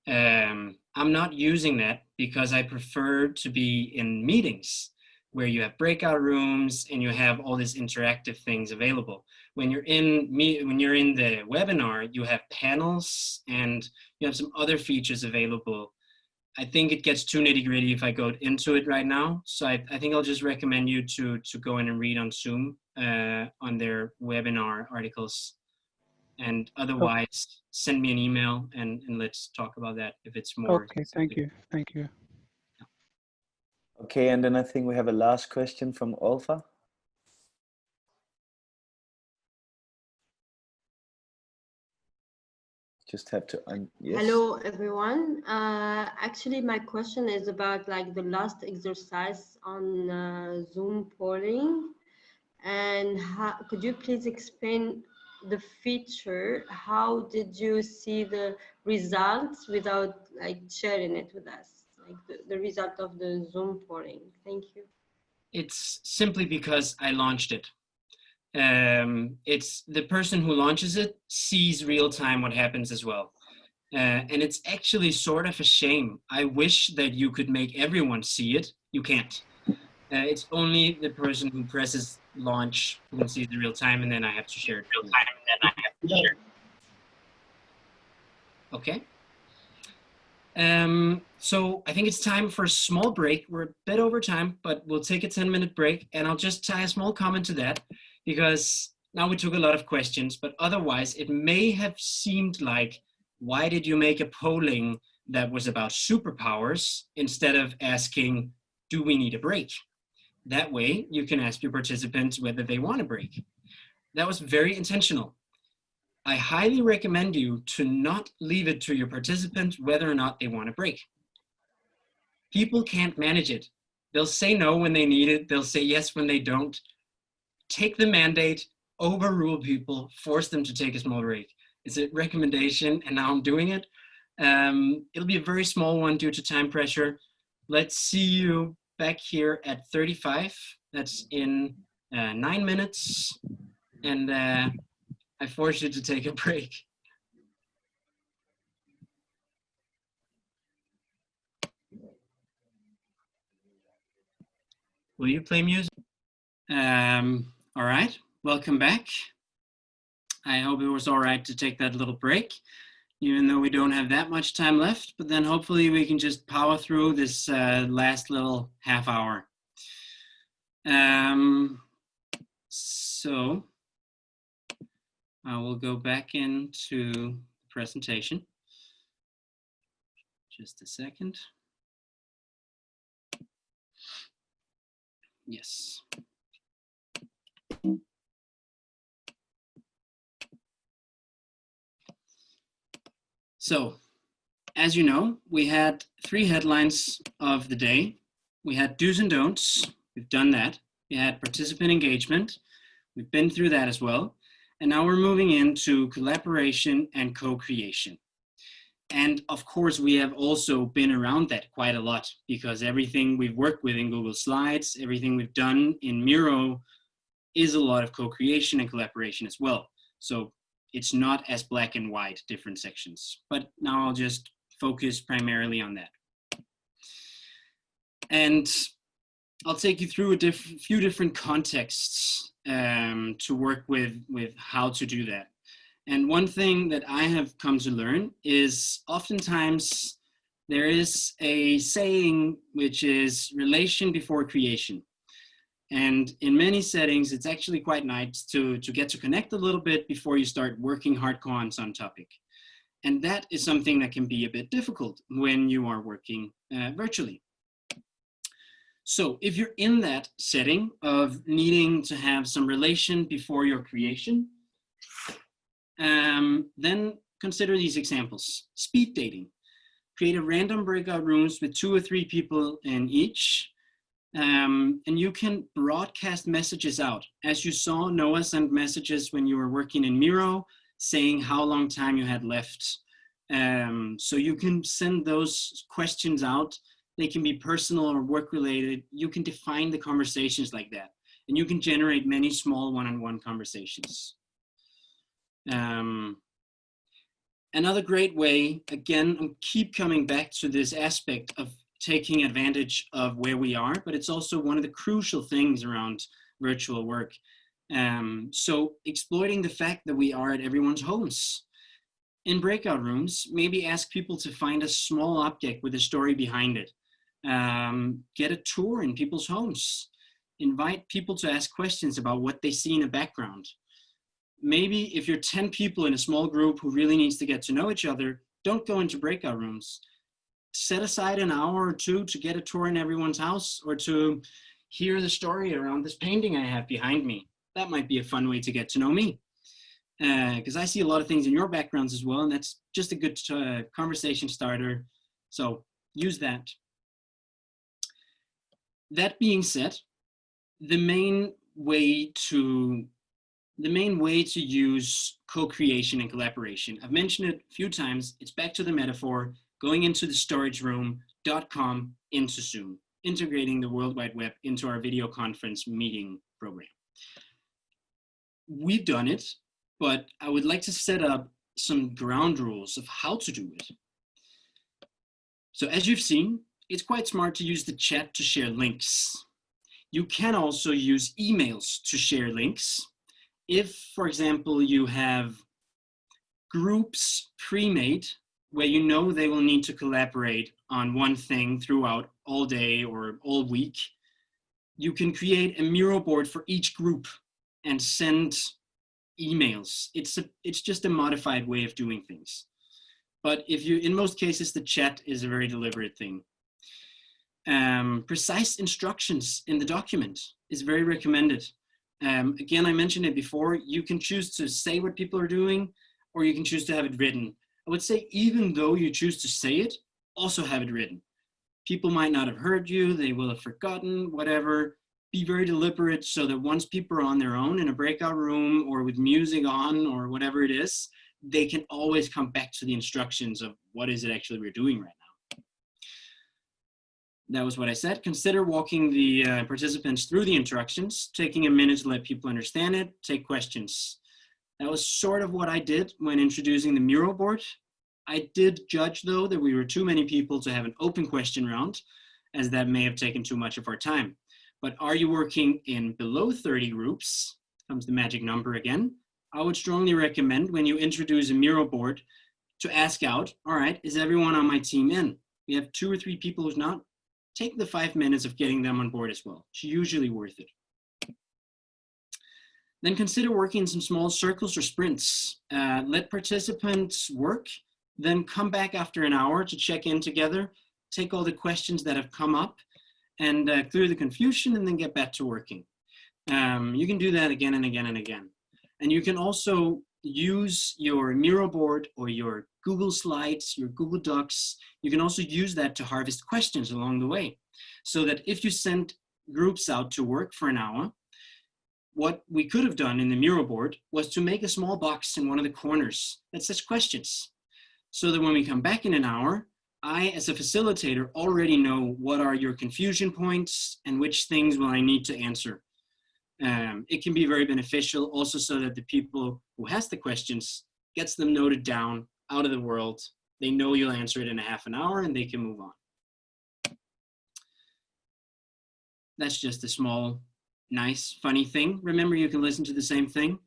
I'm not using that because I prefer to be in meetings where you have breakout rooms and you have all these interactive things available. When you're in the webinar, you have panels and you have some other features available. I think it gets too nitty-gritty if I go into it right now. So I think I'll just recommend you to go in and read on Zoom on their webinar articles. And otherwise, send me an email and let's talk about that if it's more. Okay, thank you. Thank you. Okay, and then I think we have a last question from Olfa. Just have to, yes. Hello, everyone. Actually, my question is about like the last exercise on Zoom polling. And could you please explain the feature? How did you see the results without like sharing it with us? Like the result of the Zoom polling. Thank you. It's simply because I launched it. It's the person who launches it sees real time what happens as well. And it's actually sort of a shame. I wish that you could make everyone see it. You can't. It's only the person who presses launch who can see the real time, and then I have to share it. Okay. So I think it's time for a small break. We're a bit over time, but we'll take a 10-minute break, and I'll just tie a small comment to that, because now we took a lot of questions, but otherwise it may have seemed like, why did you make a polling that was about superpowers instead of asking, do we need a break? That way you can ask your participants whether they want a break. That was very intentional. I highly recommend you to not leave it to your participants whether or not they want a break. People can't manage it. They'll say no when they need it. They'll say yes when they don't. Take the mandate, overrule people, force them to take a small break. It's a recommendation, and now I'm doing it. It'll be a very small one due to time pressure. Let's see you back here at 35. That's in 9 minutes. And I force you to take a break. Will you play music? All right, welcome back. I hope it was all right to take that little break, even though we don't have that much time left, but then hopefully we can just power through this last little half hour. So I will go back into the presentation. Just a second. Yes. So, as you know, we had 3 headlines of the day. We had do's and don'ts. We've done that. We had participant engagement. We've been through that as well. And now we're moving into collaboration and co-creation. And of course, we have also been around that quite a lot, because everything we've worked with in Google Slides, everything we've done in Miro is a lot of co-creation and collaboration as well. So it's not as black and white, different sections. But now I'll just focus primarily on that. And I'll take you through a few different contexts to work with how to do that. And one thing that I have come to learn is oftentimes there is a saying which is relation before creation. And in many settings, it's actually quite nice to get to connect a little bit before you start working hardcore on some topic. And that is something that can be a bit difficult when you are working virtually. So if you're in that setting of needing to have some relation before your creation, then consider these examples. Speed dating. Create a random breakout rooms with 2 or 3 people in each. And you can broadcast messages out. As you saw, Noah sent messages when you were working in Miro saying how long time you had left. So you can send those questions out. They can be personal or work related. You can define the conversations like that. And you can generate many small one-on-one conversations. Another great way, again, I keep coming back to this aspect of taking advantage of where we are, but it's also one of the crucial things around virtual work. So exploiting the fact that we are at everyone's homes. In breakout rooms, maybe ask people to find a small object with a story behind it. Get a tour in people's homes. Invite people to ask questions about what they see in the background. Maybe if you're 10 people in a small group who really needs to get to know each other, don't go into breakout rooms. Set aside an hour or 2 to get a tour in everyone's house or to hear the story around this painting I have behind me. That might be a fun way to get to know me. Because I see a lot of things in your backgrounds as well, and that's just a good conversation starter. So use that. That being said, the main way to use co-creation and collaboration, I've mentioned it a few times, it's back to the metaphor, going into the storage room.com into Zoom, integrating the World Wide Web into our video conference meeting program. We've done it, but I would like to set up some ground rules of how to do it. So as you've seen, it's quite smart to use the chat to share links. You can also use emails to share links. If, for example, you have groups pre-made where you know they will need to collaborate on one thing throughout all day or all week, you can create a Miro board for each group and send emails. It's just a modified way of doing things. But in most cases, the chat is a very deliberate thing. Precise instructions in the document is very recommended. Again, I mentioned it before, you can choose to say what people are doing, or you can choose to have it written. I would say even though you choose to say it, also have it written. People might not have heard you, they will have forgotten, whatever. Be very deliberate so that once people are on their own in a breakout room or with music on or whatever it is, they can always come back to the instructions of what is it actually we're doing right now. That was what I said. Consider walking the participants through the instructions, taking a minute to let people understand it, take questions. That was sort of what I did when introducing the Miro board. I did judge, though, that we were too many people to have an open question round, as that may have taken too much of our time. But are you working in below 30 groups, comes the magic number again, I would strongly recommend when you introduce a Miro board to ask out, all right, is everyone on my team in? We have 2 or 3 people who's not, take the 5 minutes of getting them on board as well. It's usually worth it. Then consider working in some small circles or sprints. Let participants work, then come back after an hour to check in together, take all the questions that have come up and clear the confusion and then get back to working. You can do that again and again and again. And you can also use your Miro board or your Google Slides, your Google Docs. You can also use that to harvest questions along the way. So that if you send groups out to work for an hour, what we could have done in the Miro board was to make a small box in one of the corners that says questions. So that when we come back in an hour, I, as a facilitator, already know what are your confusion points and which things will I need to answer. It can be very beneficial also so that the people who ask the questions gets them noted down out of the world. They know you'll answer it in a half an hour and they can move on. That's just a small, nice, funny thing. Remember, you can listen to the same thing.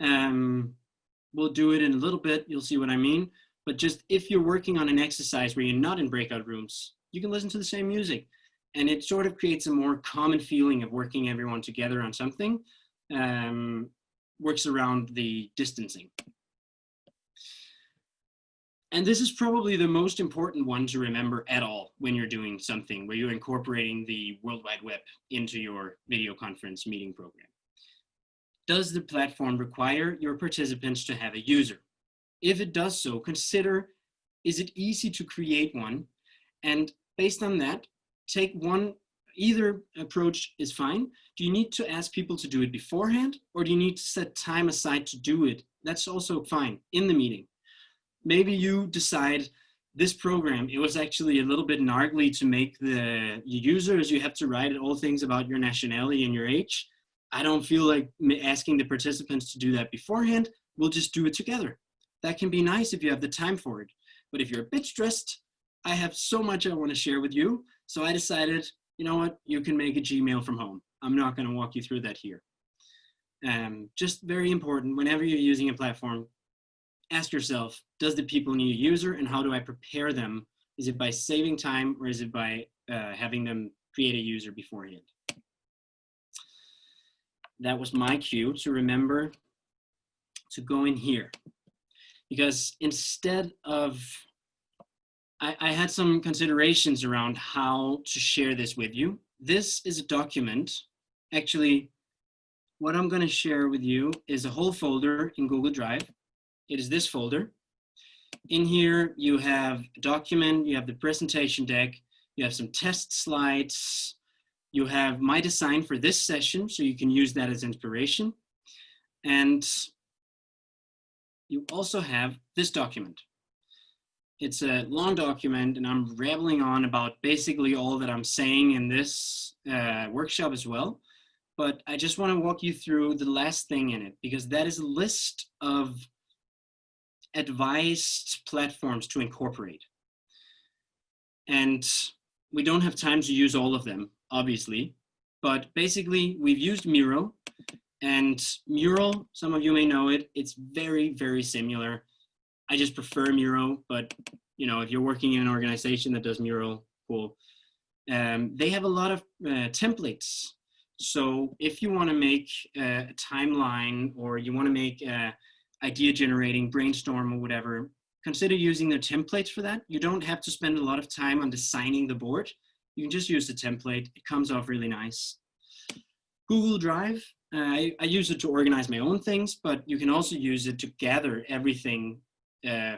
We'll do it in a little bit. You'll see what I mean. But just if you're working on an exercise where you're not in breakout rooms, you can listen to the same music. And it sort of creates a more common feeling of working everyone together on something. Works around the distancing. And this is probably the most important one to remember at all when you're doing something where you're incorporating the World Wide Web into your video conference meeting program. Does the platform require your participants to have a user? If it does so, consider, is it easy to create one? And based on that, take one, either approach is fine. Do you need to ask people to do it beforehand, or do you need to set time aside to do it? That's also fine in the meeting. Maybe you decide this program, it was actually a little bit gnarly to make the users, you have to write all things about your nationality and your age. I don't feel like asking the participants to do that beforehand. We'll just do it together. That can be nice if you have the time for it. But if you're a bit stressed, I have so much I want to share with you. So I decided, you know what, you can make a Gmail from home. I'm not going to walk you through that here. Just very important, whenever you're using a platform, ask yourself, does the people need a user and how do I prepare them? Is it by saving time or is it by having them create a user beforehand? That was my cue to remember to go in here. Because instead of, I had some considerations around how to share this with you. This is a document. Actually, what I'm going to share with you is a whole folder in Google Drive. It is this folder. In here, you have a document, you have the presentation deck, you have some test slides, you have my design for this session, so you can use that as inspiration. And you also have this document. It's a long document, and I'm rambling on about basically all that I'm saying in this workshop as well. But I just want to walk you through the last thing in it, because that is a list of advised platforms to incorporate. And we don't have time to use all of them, obviously, but basically we've used Miro, and Mural, some of you may know it, it's very, very similar. I just prefer Miro, but you know, if you're working in an organization that does Mural, cool. They have a lot of templates. So if you want to make a timeline, or you want to make idea generating, brainstorm or whatever, consider using their templates for that. You don't have to spend a lot of time on designing the board. You can just use the template. It comes off really nice. Google Drive, I use it to organize my own things, but you can also use it to gather everything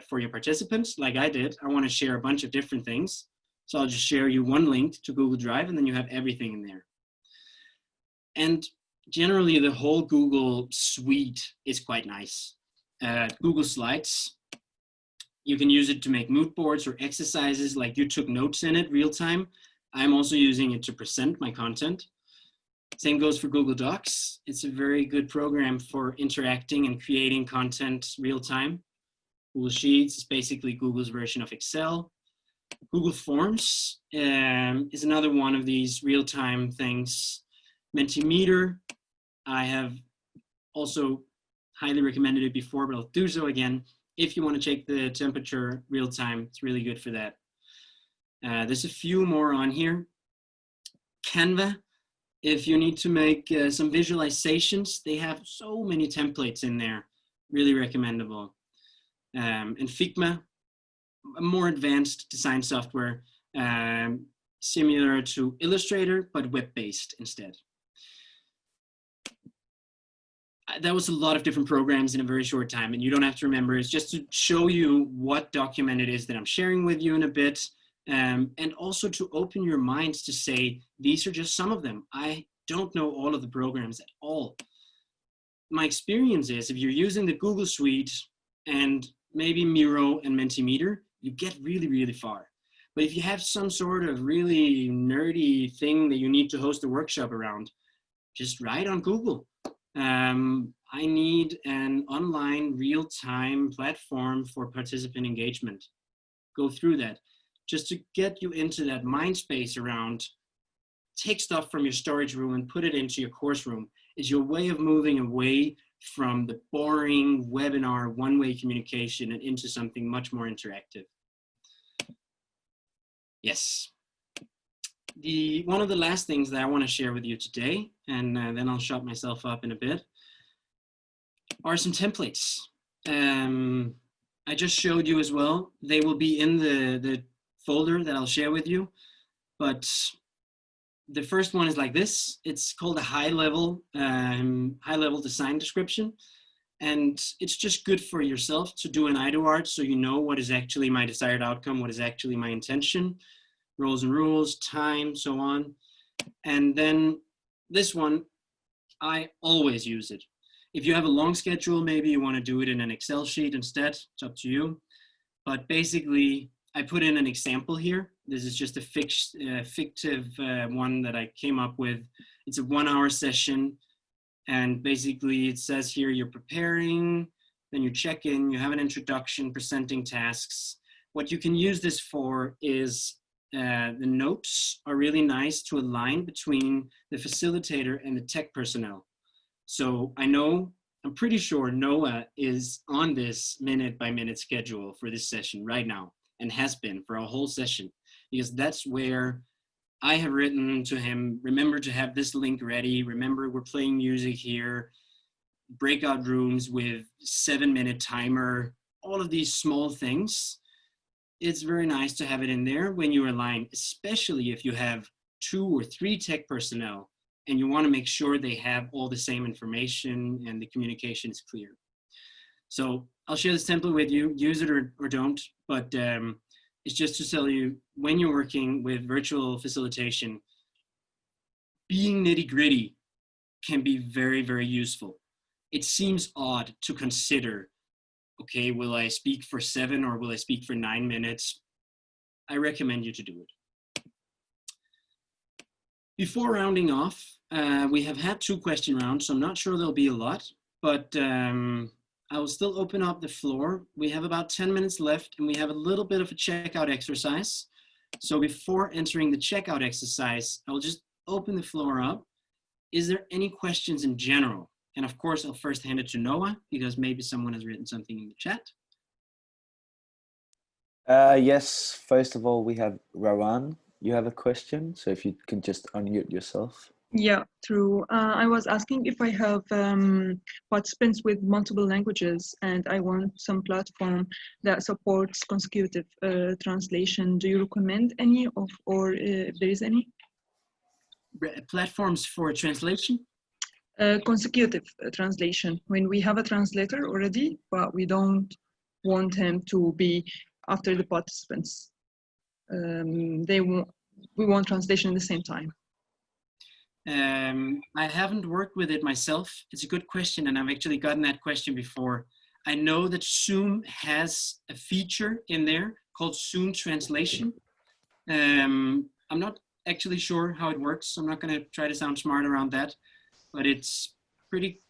for your participants, like I did. I want to share a bunch of different things. So I'll just share you one link to Google Drive, and then you have everything in there. And generally, the whole Google suite is quite nice. Google Slides, you can use it to make mood boards or exercises, like you took notes in it real time. I'm also using it to present my content. Same goes for Google Docs. It's a very good program for interacting and creating content real time. Google Sheets is basically Google's version of Excel. Google Forms is another one of these real-time things. Mentimeter, I have also highly recommended it before, but I'll do so again. If you want to check the temperature real time, it's really good for that. There's a few more on here. Canva, if you need to make some visualizations, they have so many templates in there, really recommendable. And Figma, a more advanced design software, similar to Illustrator, but web-based instead. That was a lot of different programs in a very short time, and you don't have to remember. It's just to show you what document it is that I'm sharing with you in a bit, and also to open your minds to say, these are just some of them. I don't know all of the programs at all. My experience is, if you're using the Google Suite and maybe Miro and Mentimeter, you get really, really far. But if you have some sort of really nerdy thing that you need to host a workshop around, just write on Google. I need an online real-time platform for participant engagement. Go through that just to get you into that mind space around take stuff from your storage room and put it into your course room is your way of moving away from the boring webinar one-way communication and into something much more interactive. Yes. One of the last things that I want to share with you today, and then I'll shut myself up in a bit, are some templates. I just showed you as well. They will be in the folder that I'll share with you, but the first one is like this. It's called a high-level design description. And it's just good for yourself to do an IDOART so you know what is actually my desired outcome, what is actually my intention, roles and rules, time, so on. And then this one, I always use it. If you have a long schedule, maybe you want to do it in an Excel sheet instead, it's up to you. But basically, I put in an example here. This is just a fictive one that I came up with. It's a 1-hour session. And basically it says here, you're preparing, then you check in, you have an introduction, presenting tasks. What you can use this for is the notes are really nice to align between the facilitator and the tech personnel. So I'm pretty sure Noah is on this minute-by-minute schedule for this session right now and has been for a whole session, because that's where I have written to him, remember to have this link ready, remember we're playing music here, breakout rooms with 7-minute timer, all of these small things. It's very nice to have it in there when you align, especially if you have 2 or 3 tech personnel and you want to make sure they have all the same information and the communication is clear. So I'll share this template with you, use it or don't, but it's just to tell you, when you're working with virtual facilitation, being nitty-gritty can be very, very useful. It seems odd to consider, okay, will I speak for 7 or will I speak for 9 minutes? I recommend you to do it. Before rounding off, we have had 2 question rounds, so I'm not sure there'll be a lot, but I will still open up the floor. We have about 10 minutes left and we have a little bit of a checkout exercise. So before entering the checkout exercise, I will just open the floor up. Is there any questions in general? And of course, I'll first hand it to Noah because maybe someone has written something in the chat. Yes, first of all, we have Rawan. You have a question, so if you can just unmute yourself. Yeah, true. I was asking if I have participants with multiple languages and I want some platform that supports consecutive translation. Do you recommend any or if there is any? Platforms for translation? Consecutive translation. When we have a translator already, but we don't want him to be after the participants. We want translation at the same time. I haven't worked with it myself. It's a good question, and I've actually gotten that question before. I know that Zoom has a feature in there called Zoom Translation. I'm not actually sure how it works. I'm not going to try to sound smart around that, but it's pretty,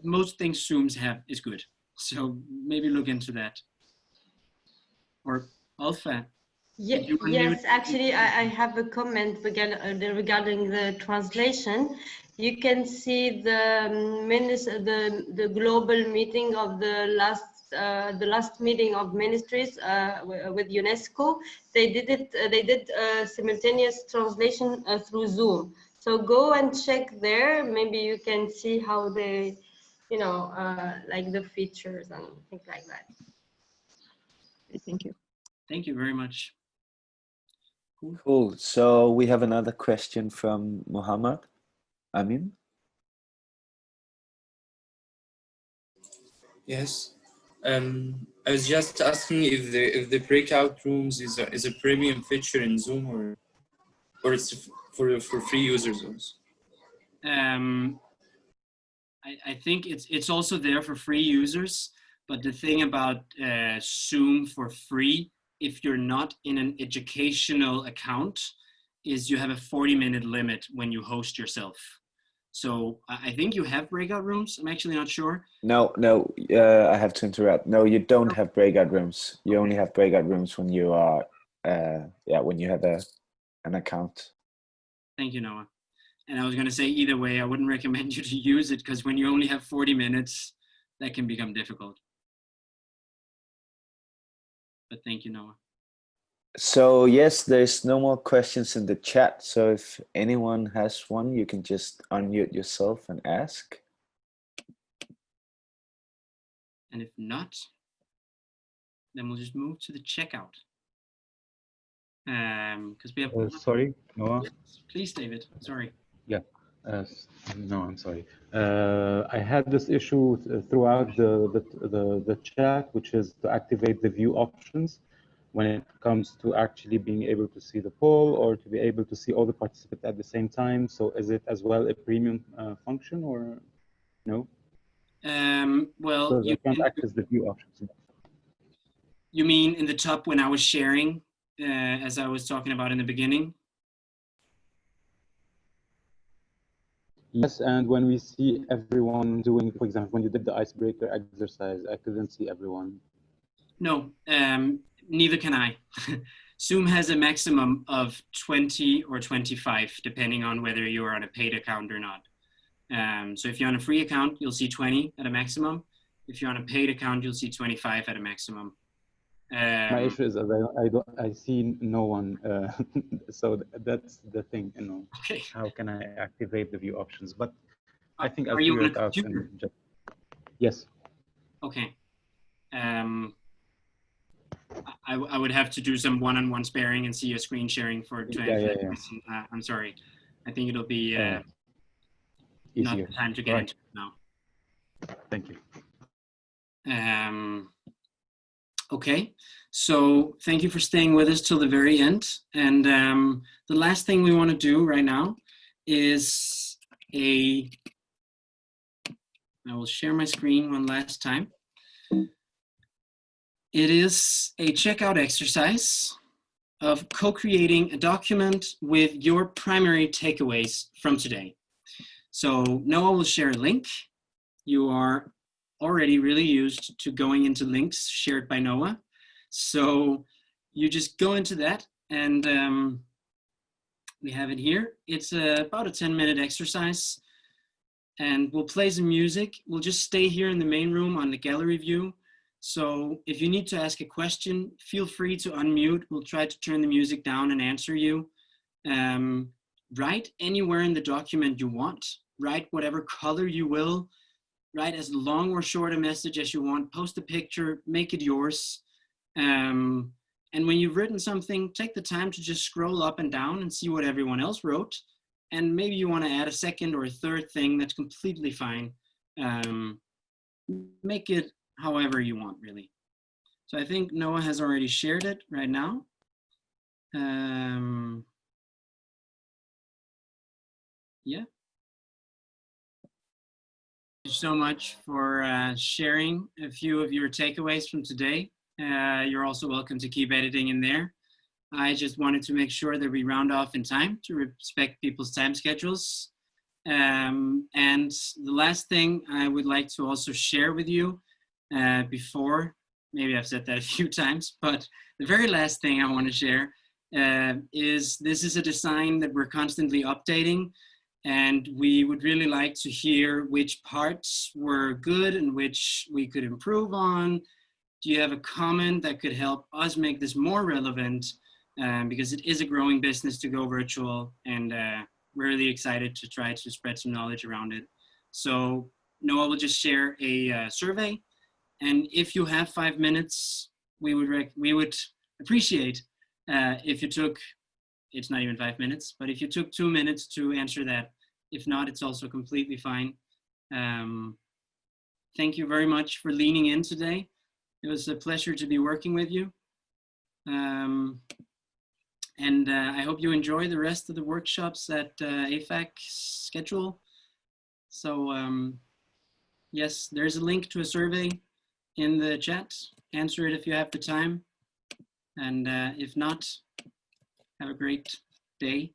most things Zooms have is good. So maybe look into that. Or Alpha. Yes, actually, I have a comment regarding the translation. You can see the global meeting of the last meeting of ministries with UNESCO. They did simultaneous translation through Zoom. So go and check there. Maybe you can see how they, like the features and things like that. Thank you. Thank you very much. Cool. So we have another question from Muhammad Amin. Yes. I was just asking if the breakout rooms is a premium feature in Zoom or it's for free users also. I think it's also there for free users, but the thing about Zoom for free, if you're not in an educational account, is you have a 40-minute limit when you host yourself. So I think you have breakout rooms. I'm actually not sure. No, I have to interrupt. No, you don't have breakout rooms. You only have breakout rooms when you are, when you have an account. Thank you, Noah. And I was going to say, either way, I wouldn't recommend you to use it because when you only have 40 minutes, that can become difficult. But thank you, Noah. So yes, there's no more questions in the chat. So if anyone has one, you can just unmute yourself and ask. And if not, then we'll just move to the checkout. Because we have. Sorry, Noah. Please, David. Sorry. Yeah. No, I'm sorry. I had this issue throughout the chat, which is to activate the view options when it comes to actually being able to see the poll or to be able to see all the participants at the same time. So is it as well a premium function or no? Well, Because I can't access the view options. You mean in the top when I was sharing, as I was talking about in the beginning? Yes, and when we see everyone doing, for example, when you did the icebreaker exercise, I couldn't see everyone. No, neither can I. Zoom has a maximum of 20 or 25, depending on whether you're on a paid account or not. So if you're on a free account, you'll see 20 at a maximum. If you're on a paid account, you'll see 25 at a maximum. My issue is I see no one, so that's the thing, you know. Okay. How can I activate the view options? But I think I'll Are you figure on it a out. computer? And just, yes. Okay. I would have to do some one-on-one sparing and see your screen sharing to answer that question. I'm sorry. I think it'll be not the time to get into it now. Thank you. Okay, so thank you for staying with us till the very end. And the last thing we want to do right now is I will share my screen one last time. It is a checkout exercise of co-creating a document with your primary takeaways from today. So Noah will share a link. You are already really used to going into links shared by Noah. So you just go into that and we have it here. It's about a 10-minute exercise and we'll play some music. We'll just stay here in the main room on the gallery view. So if you need to ask a question, feel free to unmute. We'll try to turn the music down and answer you. Write anywhere in the document you want. Write whatever color you will. Write as long or short a message as you want. Post a picture, make it yours. And when you've written something, take the time to just scroll up and down and see what everyone else wrote. And maybe you want to add a second or a third thing, that's completely fine. Make it however you want, really. So I think Noah has already shared it right now. Yeah. Thank you so much for sharing a few of your takeaways from today. You're also welcome to keep editing in there. I just wanted to make sure that we round off in time to respect people's time schedules. And the last thing I would like to also share with you before, maybe I've said that a few times, but the very last thing I want to share is this is a design that we're constantly updating. And we would really like to hear which parts were good and which we could improve on. Do you have a comment that could help us make this more relevant? Because it is a growing business to go virtual, and we're really excited to try to spread some knowledge around it. So Noah will just share a survey. And if you have 5 minutes, we would appreciate if you took, it's not even 5 minutes, but if you took 2 minutes to answer that. If not, it's also completely fine. Thank you very much for leaning in today. It was a pleasure to be working with you. And I hope you enjoy the rest of the workshops that AFAC schedule. So yes, there's a link to a survey in the chat. Answer it if you have the time. And if not, have a great day.